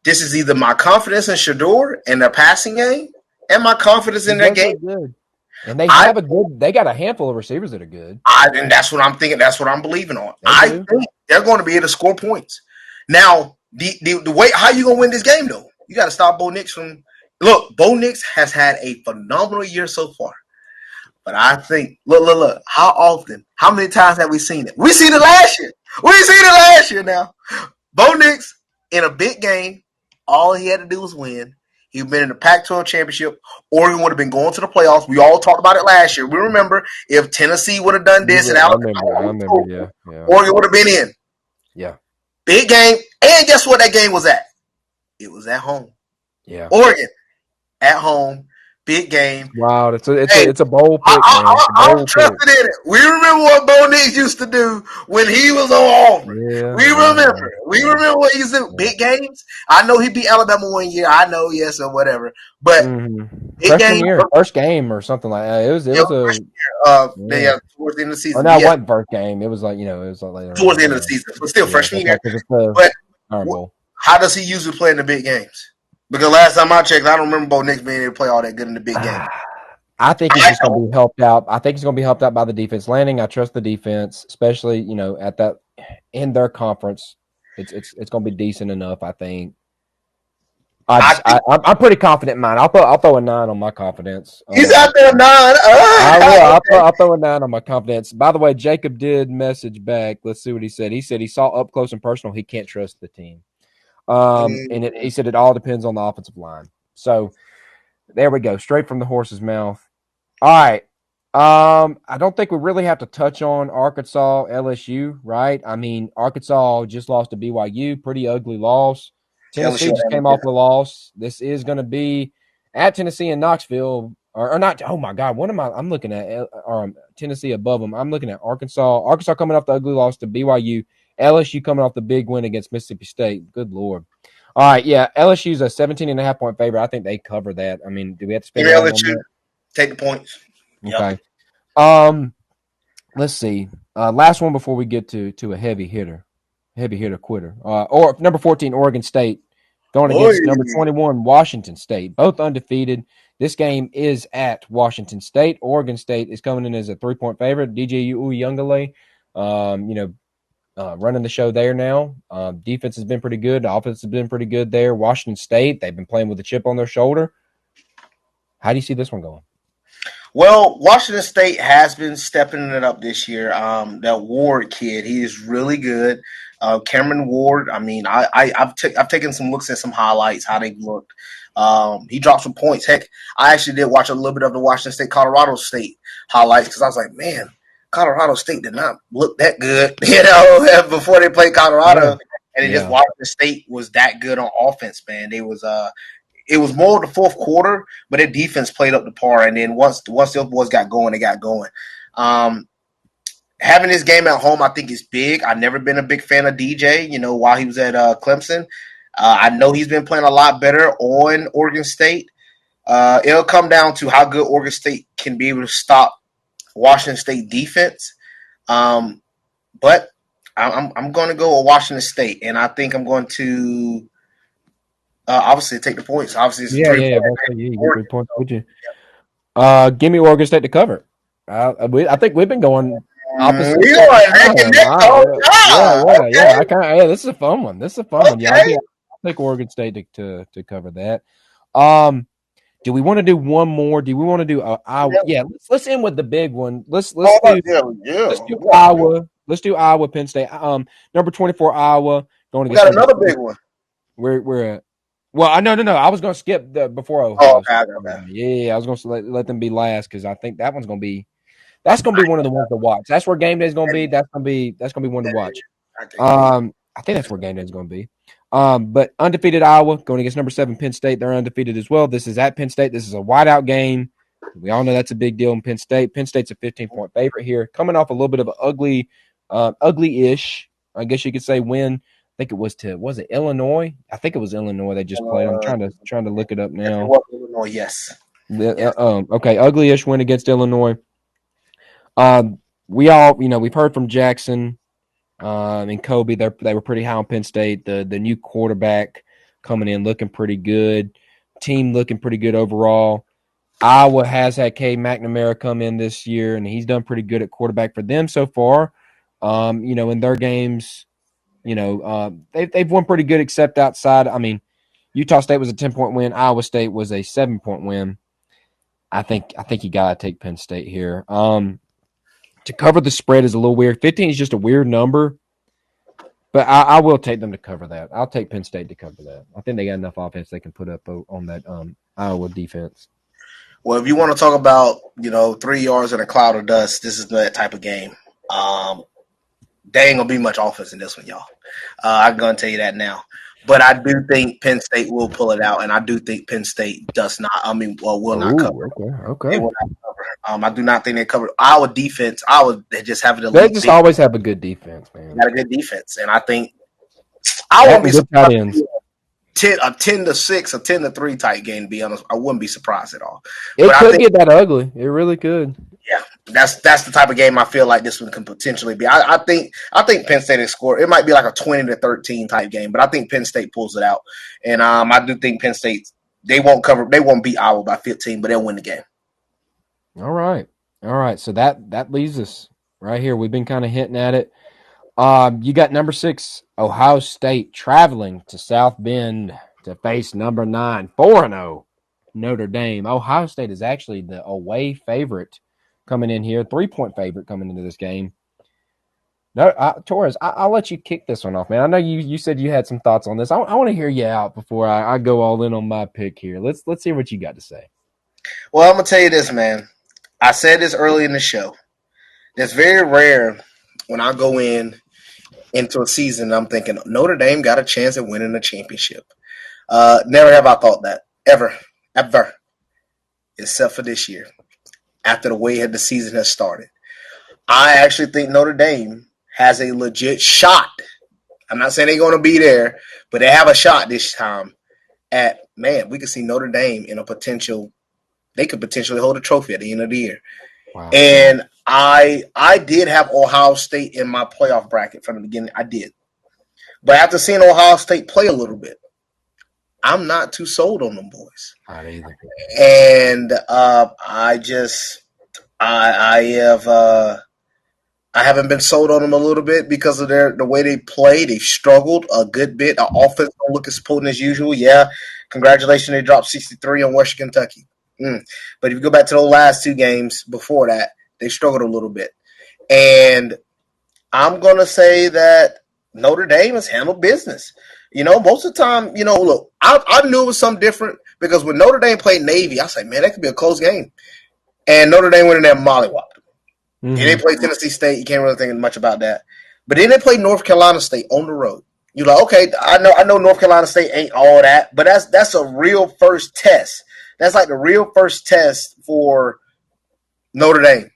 This is either my confidence in Shedeur and their passing game and my confidence in their game. Good. And they have they got a handful of receivers that are good. And that's what I'm thinking. That's what I'm believing on. I think they're going to be able to score points. Now, the way how you going to win this game, though, you got to stop Bo Nix from – look, Bo Nix has had a phenomenal year so far. But I think – look, how many times have we seen it? We seen it last year. Now. Bo Nix in a big game, all he had to do was win. He'd been in the Pac-12 championship. Oregon would have been going to the playoffs. We all talked about it last year. We remember if Tennessee would have done this and Alabama, yeah. Oregon would have been in. Yeah. Big game. And guess what that game was at? It was at home. Yeah. Oregon at home. Big game. Wow, it's a bold pick, man. I'm trusting in it. We remember what Bo Nix used to do when he was on Auburn. Yeah, we remember. We remember what he used to do. Big games. I know he beat Alabama one year. I know, yes, or whatever. But big game. First game or something like that. It was towards the end of the season. Or no, it wasn't first game. It was like, you know, it was like later. Towards the end of the season. But still, freshman year. But how does he usually play in the big games? Because last time I checked, I don't remember Bo Nix being able to play all that good in the big game. I think he's just going to be helped out. I think he's going to be helped out by the defense. Landing, I trust the defense, especially, you know, at that in their conference. It's going to be decent enough, I think. I'm pretty confident in mine. I'll throw a 9 on my confidence. He's out there 9. I will. Okay. I'll throw a 9 on my confidence. By the way, Jacob did message back. Let's see what he said. He said he saw up close and personal. He can't trust the team. He said it all depends on the offensive line. So there we go, straight from the horse's mouth. All right. I don't think we really have to touch on Arkansas LSU, right? I mean, Arkansas just lost to BYU, pretty ugly loss. Tennessee LSU. just came off a loss. This is going to be at Tennessee in Knoxville, or not. Oh my God, what am I? I'm looking at Tennessee above them. I'm looking at Arkansas. Arkansas coming off the ugly loss to BYU. LSU coming off the big win against Mississippi State. Good Lord. All right, yeah, LSU's a 17.5-point favorite. I think they cover that. I mean, do we have to spend money on LSU. that? Take the points. Okay. Let's see. Last one before we get to a heavy hitter quitter. Or number 14, Oregon State going against number 21, Washington State, both undefeated. This game is at Washington State. Oregon State is coming in as a 3-point favorite. DJ Uyungale, running the show there now. Defense has been pretty good. The offense has been pretty good there. Washington State, they've been playing with a chip on their shoulder. How do you see this one going? Well, Washington State has been stepping it up this year. That Ward kid, he is really good. Cameron Ward, I mean, I've taken some looks at some highlights, how they looked. He dropped some points. Heck, I actually did watch a little bit of the Washington State Colorado State highlights because I was like, man, Colorado State did not look that good, before they played Colorado. Yeah. And just Washington State was that good on offense, man. They was it was more of the fourth quarter, but their defense played up to par. And then once the other boys got going, they got going. Having this game at home, I think is big. I've never been a big fan of DJ, while he was at Clemson. I know he's been playing a lot better on Oregon State. It'll come down to how good Oregon State can be able to stop Washington State defense. But I'm going to go with Washington State, and I think I'm going to obviously take the points. Obviously, it's 3 points. Would you? Give me Oregon State to cover. I think we've been going opposite. Yeah. This is a fun one. Yeah, I'll take Oregon State to cover that. Do we want to do one more? Do we want to do Iowa? Yeah, let's end with the big one. Let's do Iowa. Let's do Iowa, Penn State. Number 24, Iowa going against. We got another big one. We're well, no. I was going to skip before Ohio. Yeah, I was going to let them be last because I think that one's going to be. That's going to be one of the ones to watch. That's where game day is going to be. That's going to be one to watch. I think that's where game day is going to be. But undefeated Iowa going against number 7 Penn State. They're undefeated as well. This is at Penn State. This is a whiteout game. We all know that's a big deal in Penn State. Penn State's a 15-point favorite here, coming off a little bit of an ugly-ish, I guess you could say, win. I think it was it Illinois? I think it was Illinois they just played. I'm trying to look it up now. It was Illinois, yes. Okay, ugly-ish win against Illinois. We all, we've heard from Jackson and Kobe. They were pretty high on Penn State. The new quarterback coming in looking pretty good. Team looking pretty good overall. Iowa has had Cade McNamara come in this year, and he's done pretty good at quarterback for them so far. In their games, they've won pretty good except outside. I mean, Utah State was a 10-point win. Iowa State was a 7-point win. I think you got to take Penn State here. To cover the spread is a little weird. 15 is just a weird number, but I will take them to cover that. I'll take Penn State to cover that. I think they got enough offense they can put up on that Iowa defense. Well, if you want to talk about, 3 yards in a cloud of dust, this is that type of game. There ain't going to be much offense in this one, y'all. I'm going to tell you that now. But I do think Penn State will pull it out, and I do think Penn State will not cover. Okay. They will not cover. I do not think they cover. Our defense, they just have it. They just always have a good defense, man. Got a good defense, and I think I won't be surprised. A 10-6, a 10-3 type game. To be honest, I wouldn't be surprised at all. It could get that ugly. It really could. Yeah, that's the type of game I feel like this one can potentially be. I think Penn State will score. It might be like a 20-13 type game, but I think Penn State pulls it out. And I do think Penn State they won't cover. They won't beat Iowa by 15, but they'll win the game. All right. So that leaves us right here. We've been kind of hinting at it. You got number 6 Ohio State traveling to South Bend, to face number 9, 4-0 Notre Dame. Ohio State is actually the away favorite coming in here, 3-point favorite coming into this game. No, Torrez, I'll let you kick this one off, man. I know you said you had some thoughts on this. I want to hear you out before I go all in on my pick here. Let's hear what you got to say. Well, I'm gonna tell you this, man. I said this early in the show. It's very rare when I go into a season, I'm thinking Notre Dame got a chance at winning a championship. Never have I thought that ever, except for this year. After the way the season has started, I actually think Notre Dame has a legit shot. I'm not saying they're going to be there, but they have a shot this time. We could see Notre Dame in a potential. They could potentially hold a trophy at the end of the year. Wow. And I did have Ohio State in my playoff bracket from the beginning. I did. But after seeing Ohio State play a little bit, I'm not too sold on them boys. Not either. And I haven't been sold on them a little bit because of the way they play. They've struggled a good bit. The offense don't look as potent as usual. Yeah, congratulations, they dropped 63 on Western Kentucky. But if you go back to the last 2 games before that, they struggled a little bit. And I'm going to say that Notre Dame has handled business. Most of the time, look, I knew it was something different because when Notre Dame played Navy, I said, man, that could be a close game. And Notre Dame went in there and mollywopped them. Mm-hmm. And they played Tennessee State. You can't really think much about that. But then they played North Carolina State on the road. You're like, okay, I know North Carolina State ain't all that, but that's a real first test. That's like the real first test for Notre Dame.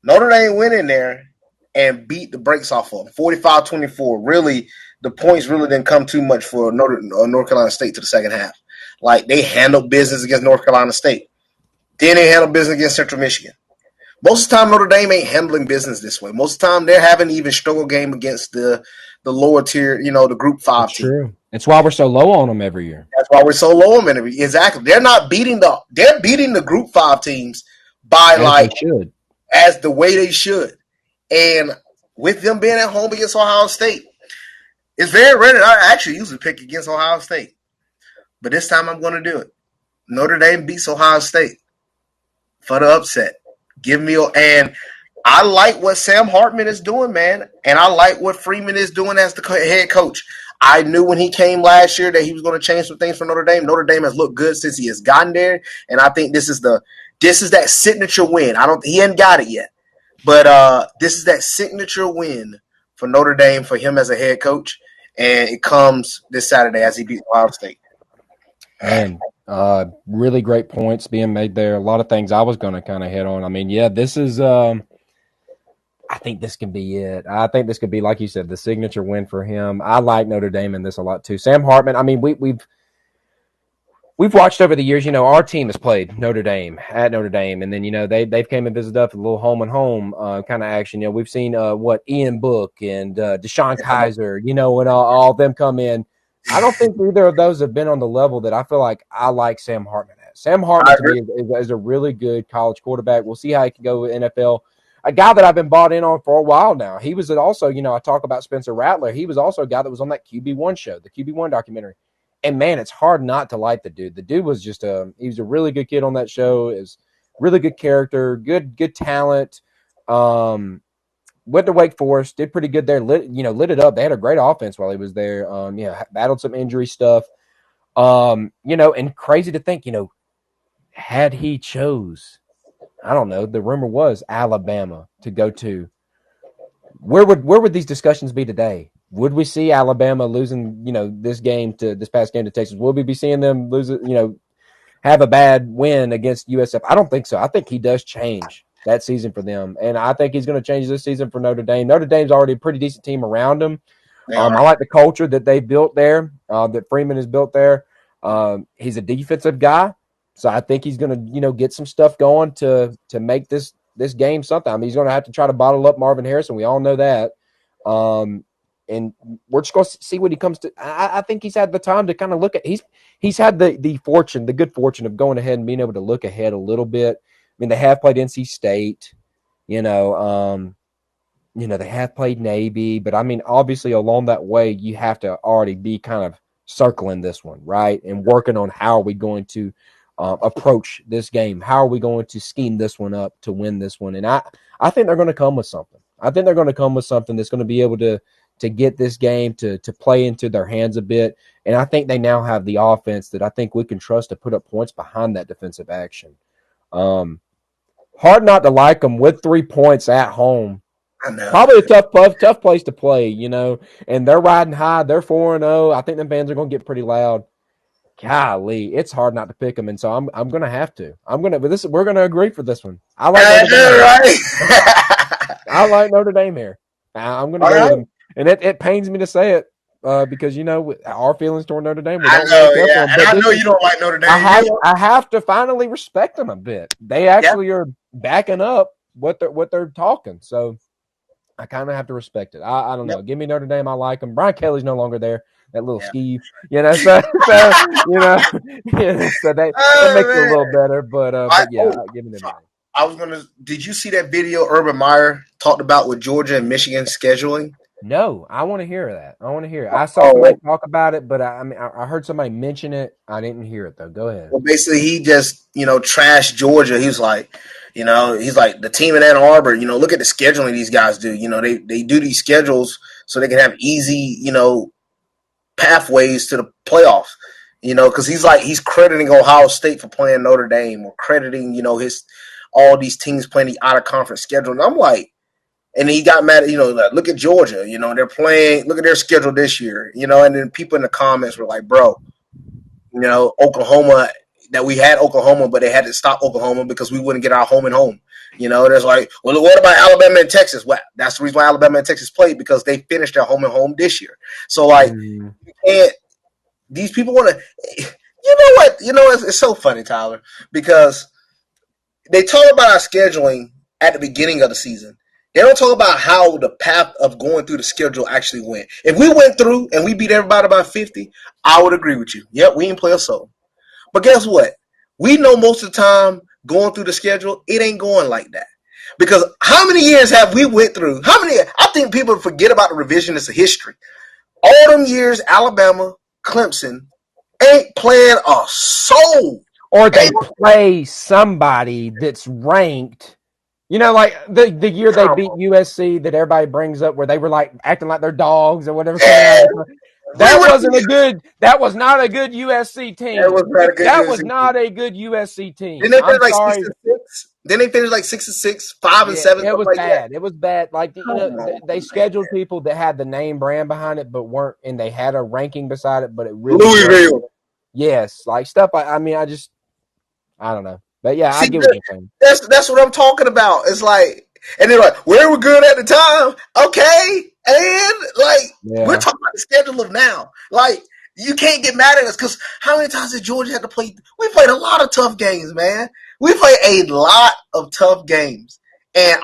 Notre Dame went in there and beat the brakes off of them, 45-24. Really, the points really didn't come too much for North Carolina State to the second half. Like, they handled business against North Carolina State. Then they handled business against Central Michigan. Most of the time, Notre Dame ain't handling business this way. Most of the time, they're having even struggle game against the lower tier, the Group 5 team. True. That's why we're so low on them every year. That's why we're so low on them every year. Exactly. They're beating the Group 5 teams by as the way they should. And with them being at home against Ohio State, it's very rare that I actually usually pick against Ohio State. But this time I'm going to do it. Notre Dame beats Ohio State for the upset. And I like what Sam Hartman is doing, man. And I like what Freeman is doing as the head coach. I knew when he came last year that he was going to change some things for Notre Dame. Notre Dame has looked good since he has gotten there. And I think this is that signature win. He hadn't got it yet. But this is that signature win for Notre Dame for him as a head coach. And it comes this Saturday as he beats Ohio State. And really great points being made there. A lot of things I was going to kind of hit on. I mean, yeah, this is I think this can be it. I think this could be, like you said, the signature win for him. I like Notre Dame in this a lot too. Sam Hartman, I mean, we've watched over the years, our team has played Notre Dame at Notre Dame, and then, they've came and visited us with a little home and home kind of action. We've seen Ian Book and Deshaun Kaiser, and all of them come in. I don't think either of those have been on the level that I feel like I like Sam Hartman at. Sam Hartman to me is a really good college quarterback. We'll see how he can go with NFL. A guy that I've been bought in on for a while now. He was also, I talk about Spencer Rattler. He was also a guy that was on that QB1 show, the QB1 documentary. And, man, it's hard not to like the dude. The dude was just he was a really good kid on that show. Is really good character, good talent. Went to Wake Forest, did pretty good there. Lit it up. They had a great offense while he was there. Battled some injury stuff. And crazy to think, had he chose, I don't know, the rumor was Alabama to go to, where would these discussions be today? Would we see Alabama losing, this past game to Texas? Will we be seeing them lose it, have a bad win against USF? I don't think so. I think he does change that season for them. And I think he's going to change this season for Notre Dame. Notre Dame's already a pretty decent team around him. I like the culture that they built there, that Freeman has built there. He's a defensive guy. So I think he's going to, get some stuff going to make this game something. I mean, he's going to have to try to bottle up Marvin Harrison. We all know that. And we're just going to see what he comes to. I think he's had the time to kind of look at. He's had the good fortune of going ahead and being able to look ahead a little bit. I mean, they have played NC State, they have played Navy, but I mean, obviously along that way, you have to already be kind of circling this one, right, and working on how are we going to approach this game, how are we going to scheme this one up to win this one, and I think they're going to come with something. I think they're going to come with something that's going to be able to get this game to play into their hands a bit, and I think they now have the offense that I think we can trust to put up points behind that defensive action. Hard not to like them with 3 points at home. I know. Probably a tough place to play, you know, and they're riding high. They're 4-0. I think the fans are going to get pretty loud. Golly, it's hard not to pick them, and so I'm going to have to. We're going to agree for this one. I like Notre Dame. Right? I like Notre Dame here. I'm going to go with them, and it pains me to say it because you know our feelings toward Notre Dame. We don't really care for them, and I know you don't like Notre Dame. I have to finally respect them a bit. They actually are backing up what they're talking, so I kind of have to respect it. I don't know. Give me Notre Dame. I like them. Brian Kelly's no longer there. That little skeeve, you know. So you know, so that makes it a little better. But yeah, give me Notre Dame. I was gonna. Did you see that video Urban Meyer talked about with Georgia and Michigan scheduling? No, I want to hear that. I want to hear it. I saw somebody talk about it, but I heard somebody mention it. I didn't hear it though. Go ahead. Well, basically, he just trashed Georgia. He was like, he's like the team in Ann Arbor. Look at the scheduling these guys do. They do these schedules so they can have easy, pathways to the playoffs. Because he's crediting Ohio State for playing Notre Dame or crediting all these teams playing the out of conference schedule. And I'm like. And he got mad at, look at Georgia, they're playing, look at their schedule this year, and then people in the comments were like, bro, Oklahoma, that we had Oklahoma, but they had to stop Oklahoma because we wouldn't get our home and home. There's like, well, what about Alabama and Texas? Well, that's the reason why Alabama and Texas played because they finished their home and home this year. So, like, you can't, these people want to, it's so funny, Tyler, because they talk about our scheduling at the beginning of the season. They don't talk about how the path of going through the schedule actually went. If we went through and we beat everybody by 50, I would agree with you. Yep, we didn't play a soul. But guess what? We know most of the time going through the schedule, it ain't going like that. Because how many years have we went through? I think people forget about the revisionist of history. All them years, Alabama, Clemson, ain't playing a soul. Or they play somebody that's ranked. Like the year they beat USC that everybody brings up where they were like acting like they're dogs or whatever. That was not a good USC team. That was not a good USC team. Didn't they finish like 6-6? Didn't they finish like 6-6, 5-7? It was bad. It was bad. Like they scheduled people that had the name brand behind it, but weren't, and they had a ranking beside it, but it really Louisville. Yes, like stuff. I don't know. But yeah, I get what you're saying. That's what I'm talking about. It's like, and they're like, we were good at the time. Okay. And we're talking about the schedule of now. Like, you can't get mad at us because how many times did Georgia have to play? We played a lot of tough games, man. We played a lot of tough games. And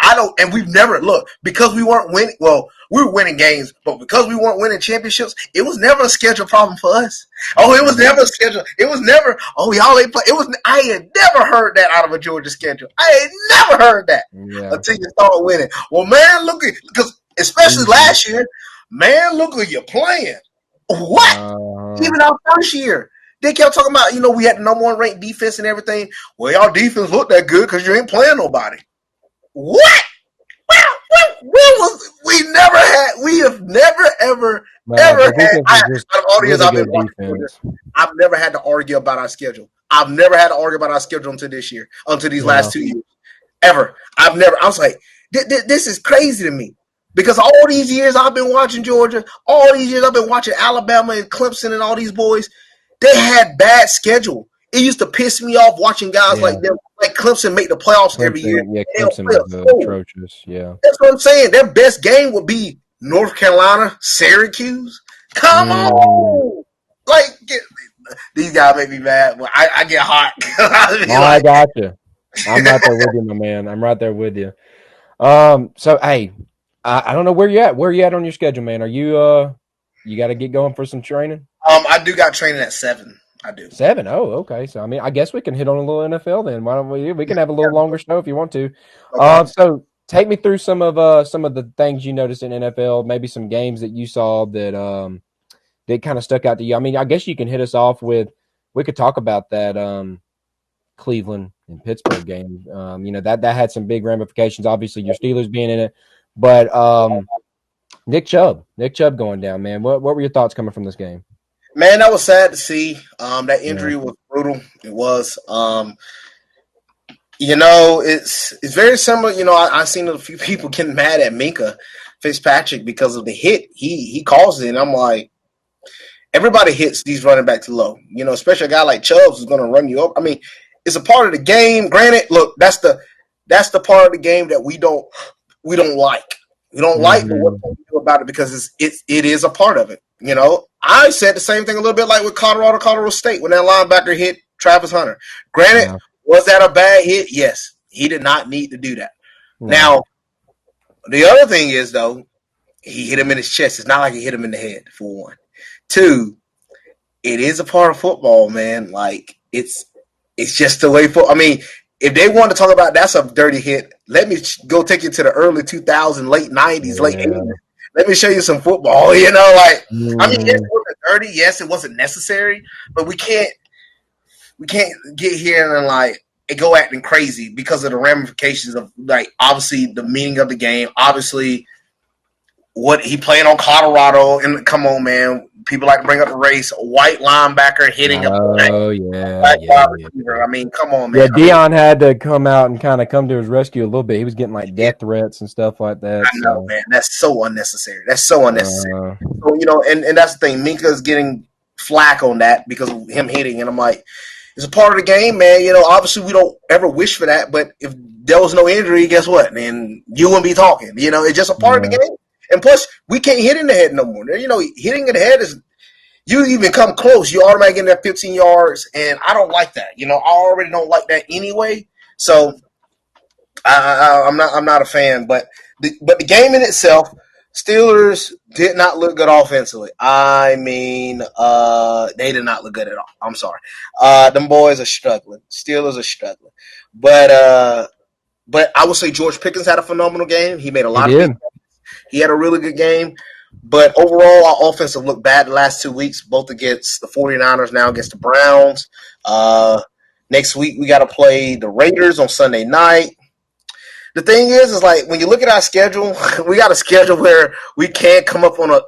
we've never, because we weren't winning, we were winning games, but because we weren't winning championships, it was never a schedule problem for us. Oh, it was never a schedule. It was never, y'all ain't play. I had never heard that out of a Georgia schedule. I had never heard that until you start winning. Well, man, because especially last year, man, look who you're playing. What? Even our first year. They kept talking about, we had the number one ranked defense and everything. Well, y'all defense looked that good because you ain't playing nobody. What? We have never ever had. I've never had to argue about our schedule. I've never had to argue about our schedule until this year, until these last 2 years. Ever. I was like, this is crazy to me. Because all these years I've been watching Georgia, all these years I've been watching Alabama and Clemson and all these boys, they had bad schedule. It used to piss me off watching guys like them, like Clemson make the playoffs every year. Yeah, Clemson was atrocious. Yeah. That's what I'm saying. Their best game would be North Carolina, Syracuse. Come on. These guys make me mad. Well, I get hot. I got you. I'm right there with you, my man. I'm right there with you. So, hey, I don't know where you at. Where are you at on your schedule, man? Are you you got to get going for some training? I do got training at 7. I do. 7? Oh, okay. So, I guess we can hit on a little NFL then. Why don't we can have a little longer show if you want to. Okay. So take me through some of the things you noticed in NFL, maybe some games that you saw that that kind of stuck out to you? I mean, I guess you can hit us off with, we could talk about that Cleveland and Pittsburgh game. That had some big ramifications. Obviously, your Steelers being in it, but Nick Chubb going down, man. What were your thoughts coming from this game? Man, that was sad to see. That injury Yeah. was brutal. It was. It's very similar. I've seen a few people getting mad at Minka Fitzpatrick because of the hit he caused it, and I'm like, everybody hits these running backs low. Especially a guy like Chubbs who's going to run you up. I mean, it's a part of the game. Granted, look, that's the part of the game that we don't like. We don't like, but what can we do about it? Because it is a part of it. I said the same thing a little bit like with Colorado State when that linebacker hit Travis Hunter. Granted, was that a bad hit? Yes. He did not need to do that. Yeah. Now, the other thing is, though, he hit him in his chest. It's not like he hit him in the head, for one. Two, it is a part of football, man. Like, it's just the way I mean, if they want to talk about that's a dirty hit, let me go take you to the early 2000s, late 90s, late 80s. Let me show you some football, I mean, yes, it wasn't dirty. Yes, it wasn't necessary, but we can't get here and like go acting crazy because of the ramifications of, like, obviously the meaning of the game, obviously what he played on Colorado, and come on, man, people like to bring up the race. A white linebacker hitting a black receiver. I mean, come on, man. Yeah, Dion had to come out and kind of come to his rescue a little bit. He was getting like death threats and stuff like that. I know, man. That's so unnecessary. So, and that's the thing. Minka's getting flack on that because of him hitting, and I'm like, it's a part of the game, man. Obviously we don't ever wish for that, but if there was no injury, guess what? Then you wouldn't be talking. It's just a part of the game. And plus, we can't hit in the head no more. Hitting in the head is, you even come close, you automatically get that 15 yards, and I don't like that. I already don't like that anyway. So I'm not a fan. But the game in itself, Steelers did not look good offensively. I mean, they did not look good at all. I'm sorry. Them boys are struggling. Steelers are struggling. But I would say George Pickens had a phenomenal game. He made a lot of big. He had a really good game. But overall, our offense have looked bad the last 2 weeks, both against the 49ers, now against the Browns. Next week, we got to play the Raiders on Sunday night. The thing is like, when you look at our schedule, we got a schedule where we can't come up on a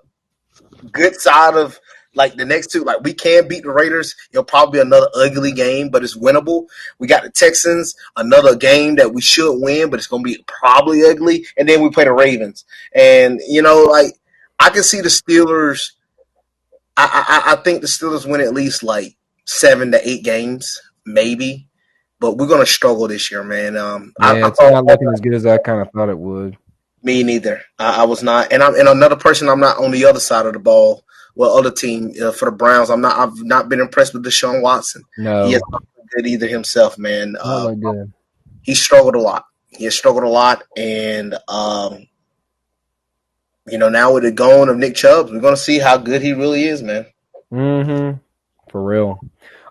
good side of, like, the next two. Like, we can beat the Raiders. It'll probably be another ugly game, but it's winnable. We got the Texans, another game that we should win, but it's going to be probably ugly. And then we play the Ravens. And, like, I can see the Steelers. I think the Steelers win at least, like, 7 to 8 games, maybe. But we're going to struggle this year, man. It's not looking as good as I kind of thought it would. Me neither. I was not. And another person, I'm not on the other side of the ball. Well, other team for the Browns, I've not been impressed with Deshaun Watson. No, he has not been good either himself, man. Not good. He struggled a lot. And now with the going of Nick Chubb, we're gonna see how good he really is, man. For real.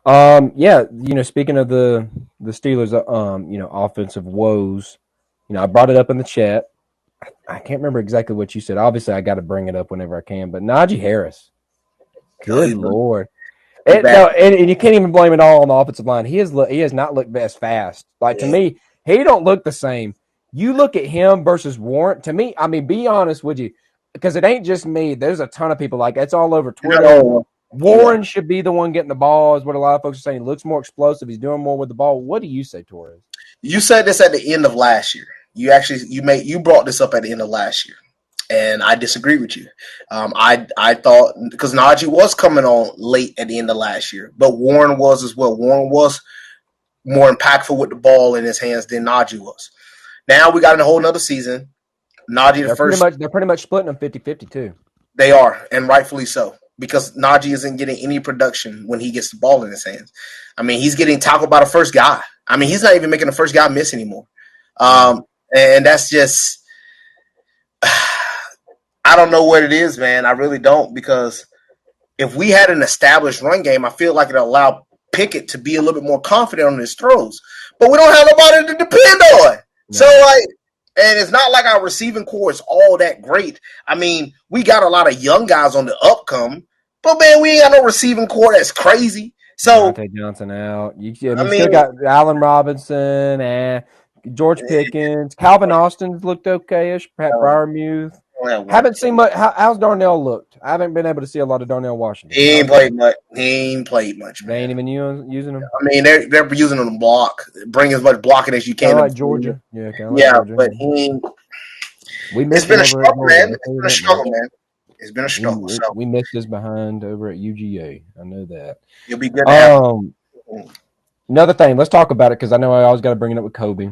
Speaking of the Steelers, offensive woes, I brought it up in the chat. I can't remember exactly what you said. Obviously, I got to bring it up whenever I can. But Najee Harris, good Lord. And you can't even blame it all on the offensive line. He has not looked as fast. Like, to me, he don't look the same. You look at him versus Warren. To me, I mean, be honest, would you? Because it ain't just me. There's a ton of people like it's all over Twitter. Warren should be the one getting the ball, is what a lot of folks are saying. He looks more explosive. He's doing more with the ball. What do you say, Torrez? You said this at the end of last year. You brought this up at the end of last year, and I disagree with you. I thought, because Najee was coming on late at the end of last year, but Warren was as well. Warren was more impactful with the ball in his hands than Najee was. Now we got in a whole nother season. Najee they're pretty much splitting them 50-50 too. They are, and rightfully so, because Najee isn't getting any production when he gets the ball in his hands. I mean, he's getting tackled by the first guy. I mean, he's not even making the first guy miss anymore. And that's just, I don't know what it is, man. I really don't, because if we had an established run game, I feel like it allowed Pickett to be a little bit more confident on his throws. But we don't have nobody to depend on. No. So, and it's not like our receiving core is all that great. I mean, we got a lot of young guys on the upcome, But man, we ain't got no receiving core that's crazy. So Deontay Johnson out. You I still mean, got Allen Robinson and George Pickens. Calvin Austin's looked okay-ish. Pat Fryermuth. Haven't seen much. How's Darnell looked? I haven't been able to see a lot of Darnell Washington. he ain't played much. He ain't played much, They ain't man. even using him. I mean, they're using him to block, bring as much blocking as you Kind can. of like Georgia. Yeah, kind of like Yeah, Georgia. but he ain't. We It's missed been him a over at struggle, Georgia. man. I'll It's tell you been a that struggle, much. man. It's been a struggle. So We missed his behind over at UGA. I know that. you'll be good to have. Another thing, let's talk about it because I know I always got to bring it up with Kobe.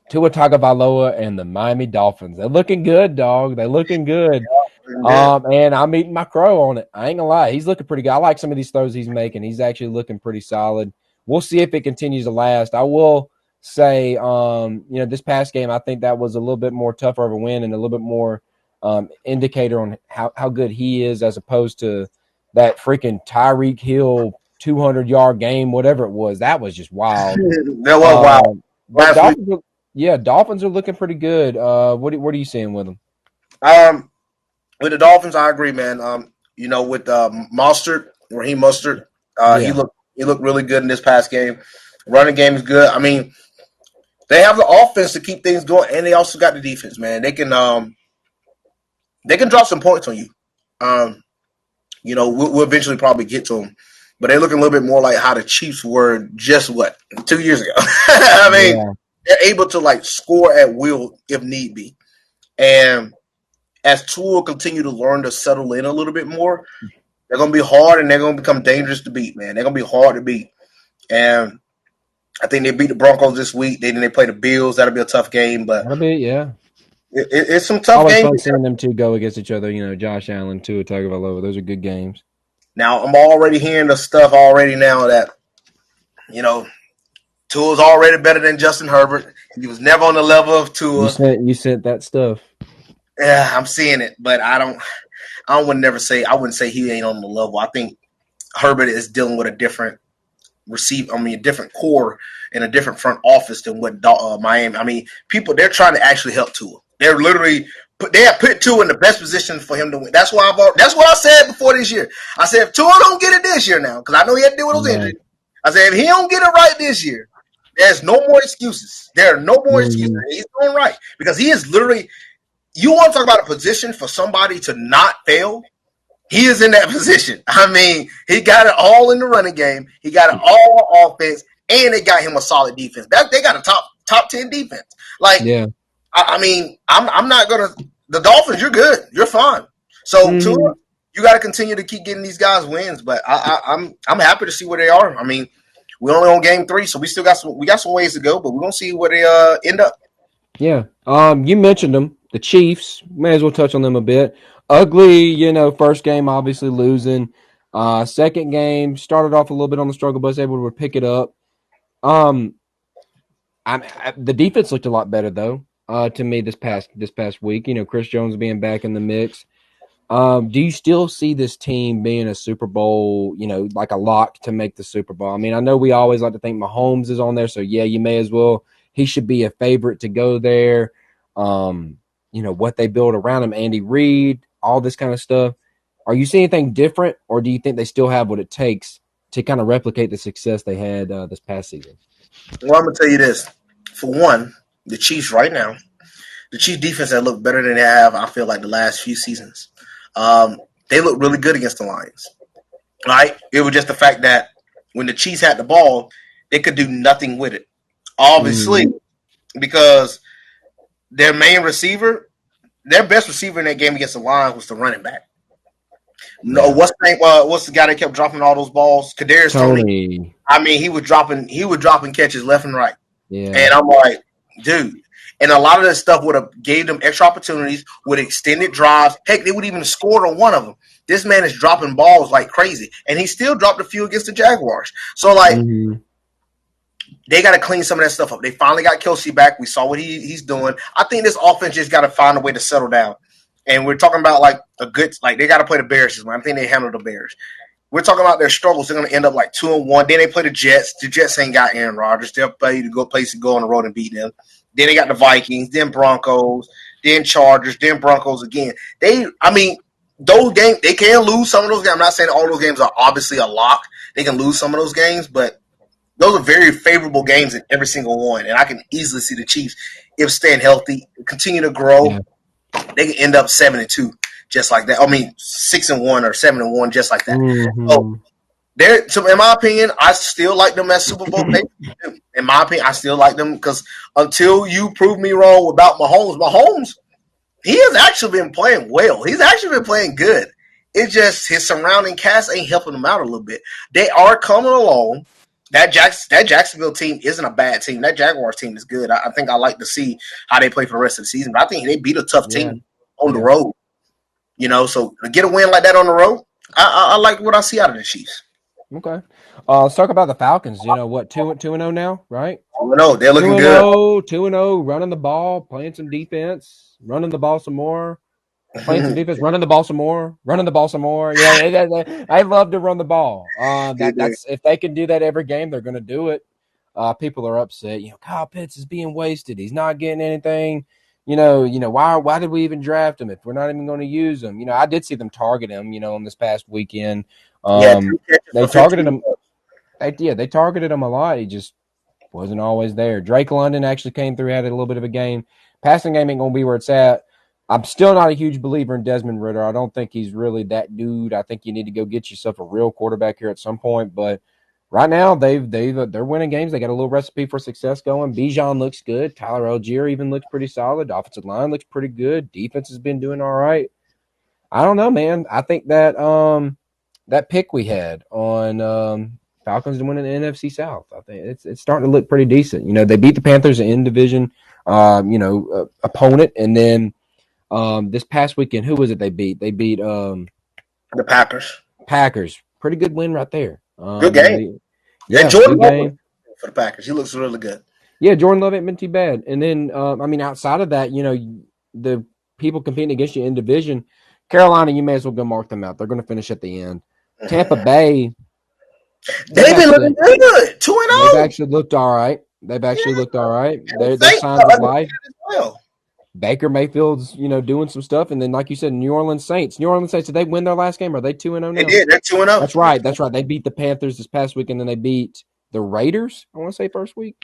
Tua Tagovailoa and the Miami Dolphins. They're looking good, dog. They're looking good. And I'm eating my crow on it. I ain't gonna lie. He's looking pretty good. I like some of these throws he's making. He's actually looking pretty solid. We'll see if it continues to last. I will say, this past game, I think that was a little bit more tougher of a win and a little bit more indicator on how good he is as opposed to that freaking Tyreek Hill 200-yard game, whatever it was. That was just wild. That was wild. But Dolphins are looking pretty good. What are you seeing with them? With the Dolphins, I agree, man. With Mostert, Raheem Mostert, he looked really good in this past game. Running game is good. I mean, they have the offense to keep things going, and they also got the defense, man. They can drop some points on you. We'll eventually probably get to them, but they're looking a little bit more like how the Chiefs were just 2 years ago. I mean, they're able to score at will if need be, and as Tua continue to learn to settle in a little bit more, they're going to be hard and they're going to become dangerous to beat, man. They're going to be hard to beat. And I think they beat the Broncos this week. Then they play the Bills. That'll be a tough game. But that'll be, yeah. It's some tough always games. Fun seeing them two go against each other. Josh Allen, Tua Tagovailoa. Those are good games. Now, I'm already hearing the stuff already now that, Tua's already better than Justin Herbert. He was never on the level of Tua. You sent that stuff. Yeah, I'm seeing it, but I wouldn't say he ain't on the level. I think Herbert is dealing with a different a different core and a different front office than what Miami. I mean, people, they're trying to actually help Tua. They're literally they have put Tua in the best position for him to win. That's what I said before this year. I said if Tua don't get it this year now, because I know he had to deal with those injuries. I said if he don't get it right this year, there's no more excuses. There are no more excuses. He's doing right because he is literally. You want to talk about a position for somebody to not fail? He is in that position. I mean, he got it all in the running game. He got it all offense, and they got him a solid defense. They got a top 10 defense. I'm not gonna. The Dolphins, you're good. You're fine. So Tua, you got to continue to keep getting these guys wins. But I'm happy to see where they are. I mean, we're only on game 3, so we still got some ways to go. But we're gonna see where they end up. Yeah. You mentioned them. The Chiefs, may as well touch on them a bit. Ugly, first game, obviously losing. Second game, started off a little bit on the struggle bus, able to pick it up. The defense looked a lot better, though, to me this past week. Chris Jones being back in the mix. Do you still see this team being a Super Bowl, like a lock to make the Super Bowl? I mean, I know we always like to think Mahomes is on there, so, yeah, you may as well. He should be a favorite to go there. What they build around him, Andy Reid, all this kind of stuff. Are you seeing anything different, or do you think they still have what it takes to kind of replicate the success they had this past season? Well, I'm going to tell you this. For one, the Chiefs right now, the Chiefs defense has looked better than they have, I feel like, the last few seasons. They look really good against the Lions. Right? It was just the fact that when the Chiefs had the ball, they could do nothing with it. Obviously, because their main receiver, their best receiver in that game against the Lions was the running back. No, what's the guy that kept dropping all those balls? Kadarius Toney. I mean, he was dropping catches left and right. Yeah. And I'm like, dude. And a lot of that stuff would have gave them extra opportunities with extended drives. Heck, they would even have scored on one of them. This man is dropping balls like crazy, and he still dropped a few against the Jaguars. So they got to clean some of that stuff up. They finally got Kelsey back. We saw what he's doing. I think this offense just got to find a way to settle down. And we're talking about they got to play the Bears this month. I think they handled the Bears. We're talking about their struggles. They're going to end up 2-1. Then they play the Jets. The Jets ain't got Aaron Rodgers. They'll play to go on the road and beat them. Then they got the Vikings. Then Broncos. Then Chargers. Then Broncos again. those games, they can lose some of those games. I'm not saying all those games are obviously a lock. They can lose some of those games, but those are very favorable games in every single one. And I can easily see the Chiefs, if staying healthy, continue to grow, they can end up 7-2, just like that. I mean, 6-1 or 7-1, just like that. Mm-hmm. So in my opinion, I still like them as Super Bowl favorites. In my opinion, I still like them because until you prove me wrong about Mahomes, he has actually been playing well. He's actually been playing good. It's just his surrounding cast ain't helping him out a little bit. They are coming along. That Jacksonville team isn't a bad team. That Jaguars team is good. I think I like to see how they play for the rest of the season. But I think they beat a tough team on the road. So to get a win like that on the road, I like what I see out of the Chiefs. Okay. Let's talk about the Falcons. What, 2-0 now, right? No, they're looking good. 2-0, running the ball, playing some defense, running the ball some more, playing some defense, running the ball some more, running the ball some more. Yeah, I love to run the ball. That's if they can do that every game, they're going to do it. People are upset. Kyle Pitts is being wasted. He's not getting anything. Why did we even draft him if we're not even going to use him? I did see them target him. On this past weekend. They targeted him. They targeted him a lot. He just wasn't always there. Drake London actually came through, had a little bit of a game. Passing game ain't going to be where it's at. I'm still not a huge believer in Desmond Ridder. I don't think he's really that dude. I think you need to go get yourself a real quarterback here at some point. But right now, they're winning games. They got a little recipe for success going. Bijan looks good. Tyler Algier even looks pretty solid. The offensive line looks pretty good. Defense has been doing all right. I don't know, man. I think that that pick we had on Falcons to win an NFC South, I think it's starting to look pretty decent. They beat the Panthers in division, opponent, and then this past weekend, who was it they beat? They beat the Packers. Packers. Pretty good win right there. Good game. And Jordan Love for the Packers. He looks really good. Yeah, Jordan Love ain't been too bad. And then, outside of that, the people competing against you in division, Carolina, you may as well go mark them out. They're going to finish at the end. Tampa Bay. They've been looking good. 2-0. They've actually looked all right. They're signs of life. Well. Baker Mayfield's, doing some stuff. And then, like you said, New Orleans Saints. Did they win their last game? Are they 2-0 now? They did. They're 2-0. That's right. They beat the Panthers this past week, and then they beat the Raiders, I want to say, first week.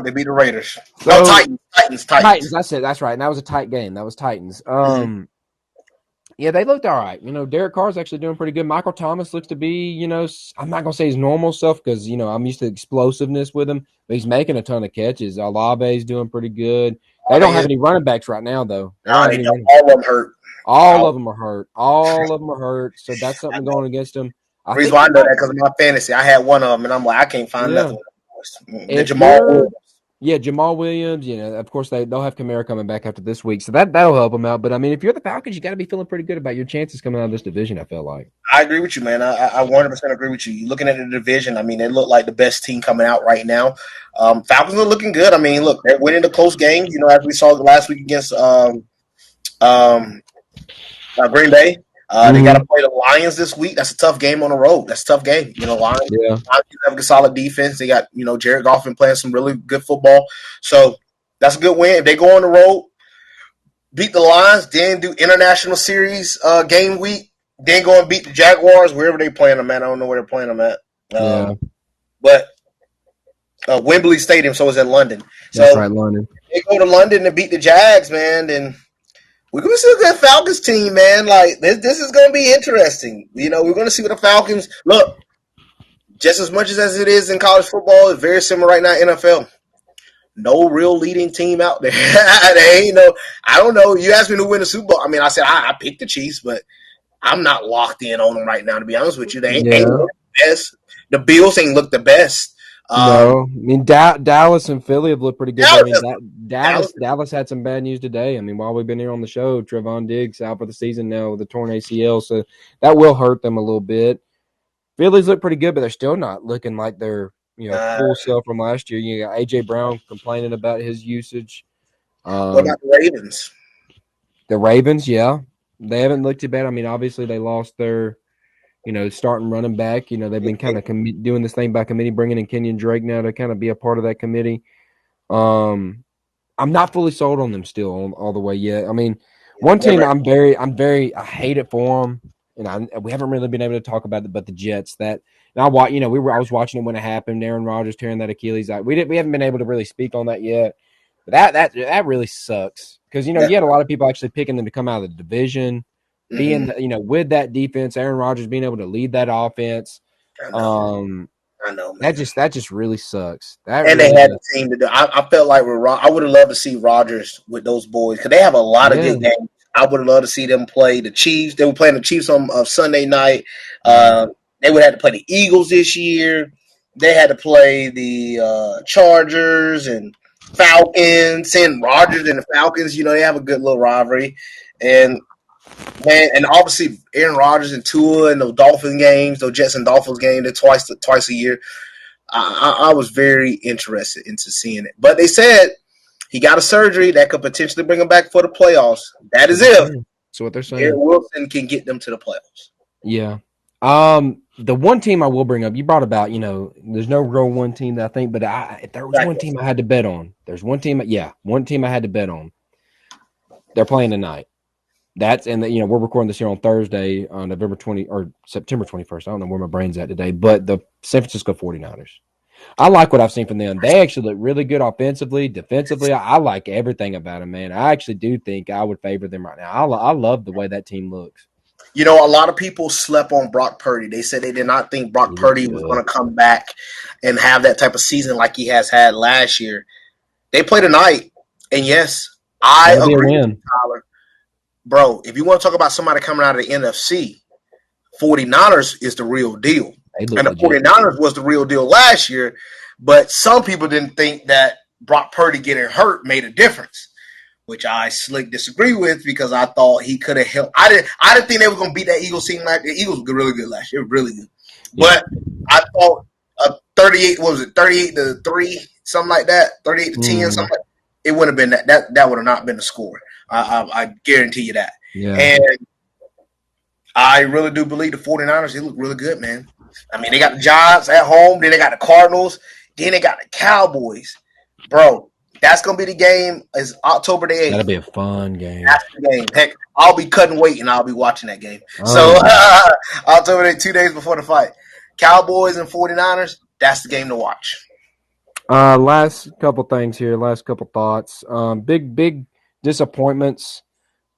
They beat the Raiders. Titans. Titans, that's it. That's right. And that was a tight game. That was Titans. Yeah, they looked all right. Derek Carr's actually doing pretty good. Michael Thomas looks to be, I'm not going to say his normal stuff because, I'm used to explosiveness with him, but he's making a ton of catches. Olave's doing pretty good. They don't have any running backs right now, though. All of them hurt. All of them are hurt. So that's something going against them. The reason why I know that because of my fantasy. I had one of them, and I'm like, I can't find nothing. Jamal Williams. Of course, they'll have Kamara coming back after this week, so that'll help them out. But, if you're the Falcons, you got to be feeling pretty good about your chances coming out of this division, I feel like. I agree with you, man. I 100% agree with you. You're looking at the division. They look like the best team coming out right now. Falcons are looking good. Look, they're winning the close games, as we saw last week against Green Bay. They got to play the Lions this week. That's a tough game on the road. That's a tough game. Lions have a solid defense. They got, Jared Goff been playing some really good football. So that's a good win. If they go on the road, beat the Lions, then do international series game week, then go and beat the Jaguars, wherever they playing them at. I don't know where they're playing them at. But Wembley Stadium, so it's in London. That's right, London. They go to London and beat the Jags, man, then we're going to see a good Falcons team, man. Like, this is going to be interesting. We're going to see what the Falcons – look, just as much as it is in college football, it's very similar right now in NFL. No real leading team out there. They ain't I don't know. You asked me to win the Super Bowl. I said I picked the Chiefs, but I'm not locked in on them right now, to be honest with you. They ain't the best. The Bills ain't look the best. No, Dallas and Philly have looked pretty good. Dallas had some bad news today. While we've been here on the show, Trevon Diggs out for the season now with a torn ACL, so that will hurt them a little bit. Phillies look pretty good, but they're still not looking like they're full self from last year. You got AJ Brown complaining about his usage. What about the Ravens? The Ravens, yeah, they haven't looked too bad. Obviously they lost their starting running back. They've been kind of doing this thing by committee, bringing in Kenyon Drake now to kind of be a part of that committee. I'm not fully sold on them still all the way yet. One team I hate it for them, and we haven't really been able to talk about it, but the Jets. I was watching it when it happened. Aaron Rodgers tearing that Achilles out. We haven't been able to really speak on that yet. But that really sucks because you had a lot of people actually picking them to come out of the division, being with that defense, Aaron Rodgers being able to lead that offense. I know, man. That just really sucks. They had the team to do. I felt like I would have loved to see Rodgers with those boys because they have a lot of good games. I would have loved to see them play the Chiefs. They were playing the Chiefs on Sunday night. They would have to play the Eagles this year. They had to play the Chargers and Falcons. And Rodgers and the Falcons, they have a good little rivalry. And man, and obviously Aaron Rodgers and Tua and those Dolphins games, those Jets and Dolphins games, they're twice a year. I was very interested into seeing it. But they said he got a surgery that could potentially bring him back for the playoffs. That is if that's what they're saying. Garrett Wilson can get them to the playoffs. Yeah. The one team I will bring up, you brought about, there's no real one team that I think, but if there was one team I had to bet on, one team I had to bet on. They're playing tonight. We're recording this here on Thursday on November 20 or September 21st. I don't know where my brain's at today, but the San Francisco 49ers. I like what I've seen from them. They actually look really good offensively, defensively. I like everything about them, man. I actually do think I would favor them right now. I love the way that team looks. A lot of people slept on Brock Purdy. They said they did not think Brock Purdy was going to come back and have that type of season like he has had last year. They play tonight, and yes, I agree with Tyler. Bro, if you want to talk about somebody coming out of the NFC, 49ers is the real deal. And the 49ers was the real deal last year, but some people didn't think that Brock Purdy getting hurt made a difference, which I slick disagree with because I thought he could have helped. I didn't think they were going to beat that Eagles team. The Eagles were really good last year, really good. Yeah. But I thought 38-3, something like that, 38-10, something like that. It wouldn't have been that would have not been the score. I guarantee you that. Yeah. And I really do believe the 49ers, they look really good, man. I mean, they got the Giants at home, then they got the Cardinals, then they got the Cowboys. Bro, that's going to be the game. Is October the 8th. That'll be a fun game. That's the game. Heck, I'll be cutting weight and I'll be watching that game. So, October the 8th, 2 days before the fight. Cowboys and 49ers, that's the game to watch. Last couple things here. Last couple thoughts. Big disappointments.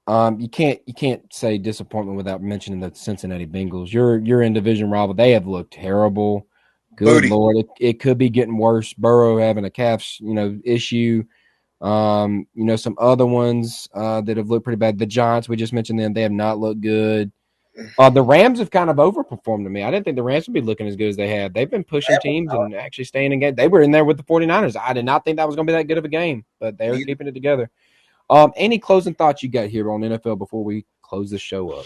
You can't say disappointment without mentioning the Cincinnati Bengals. Your in division rival. They have looked terrible. Good Lord, it could be getting worse. Burrow having a calf, issue. Some other ones that have looked pretty bad. The Giants, we just mentioned them. They have not looked good. The Rams have kind of overperformed to me. I didn't think the Rams would be looking as good as they have. They've been pushing teams and actually staying in game. They were in there with the 49ers. I did not think that was going to be that good of a game, but they were keeping it together. Any closing thoughts you got here on NFL before we close the show up?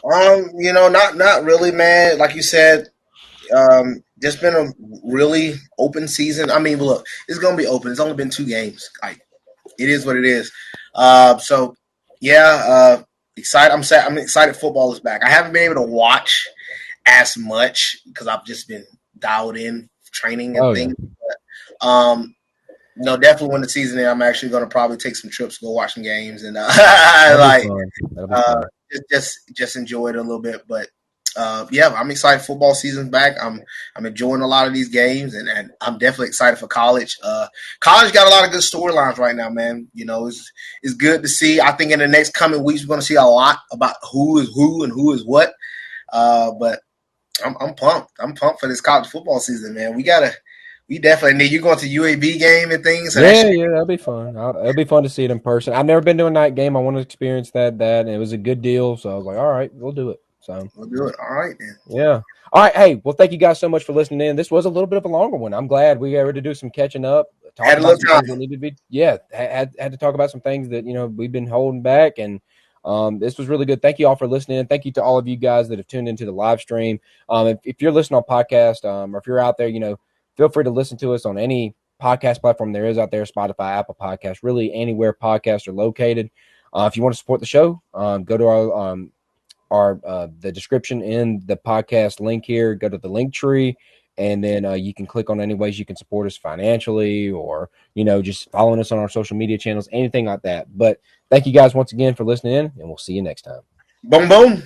Not really, man. Like you said, just been a really open season. I mean, look, it's gonna be open. It's only been 2 games. Like, it is what it is. Excited. I'm excited. Football is back. I haven't been able to watch as much because I've just been dialed in training and things. Yeah. But, definitely when the season ends, I'm actually going to probably take some trips, go watch some games, and just enjoy it a little bit. But I'm excited. Football season's back. I'm enjoying a lot of these games, and I'm definitely excited for college. College got a lot of good storylines right now, man. It's good to see. I think in the next coming weeks we're going to see a lot about who is who and who is what. But I'm pumped. I'm pumped for this college football season, man. We definitely need you going to UAB game and things. So that'll be fun. It'll be fun to see it in person. I've never been to a night game. I want to experience that, and it was a good deal. So I was like, all right, we'll do it. So we'll do it. All right, then. Yeah. All right. Hey, well, thank you guys so much for listening in. This was a little bit of a longer one. I'm glad we were able to do some catching up. Had a little time. Had to talk about some things that we've been holding back, and this was really good. Thank you all for listening. Thank you to all of you guys that have tuned into the live stream. If you're listening on podcast, or if you're out there, feel free to listen to us on any podcast platform there is out there, Spotify, Apple Podcasts, really anywhere podcasts are located. If you want to support the show, go to the description in the podcast link here. Go to the link tree, and then you can click on any ways you can support us financially or, just following us on our social media channels, anything like that. But Thank you guys once again for listening in, and we'll see you next time. Boom, boom.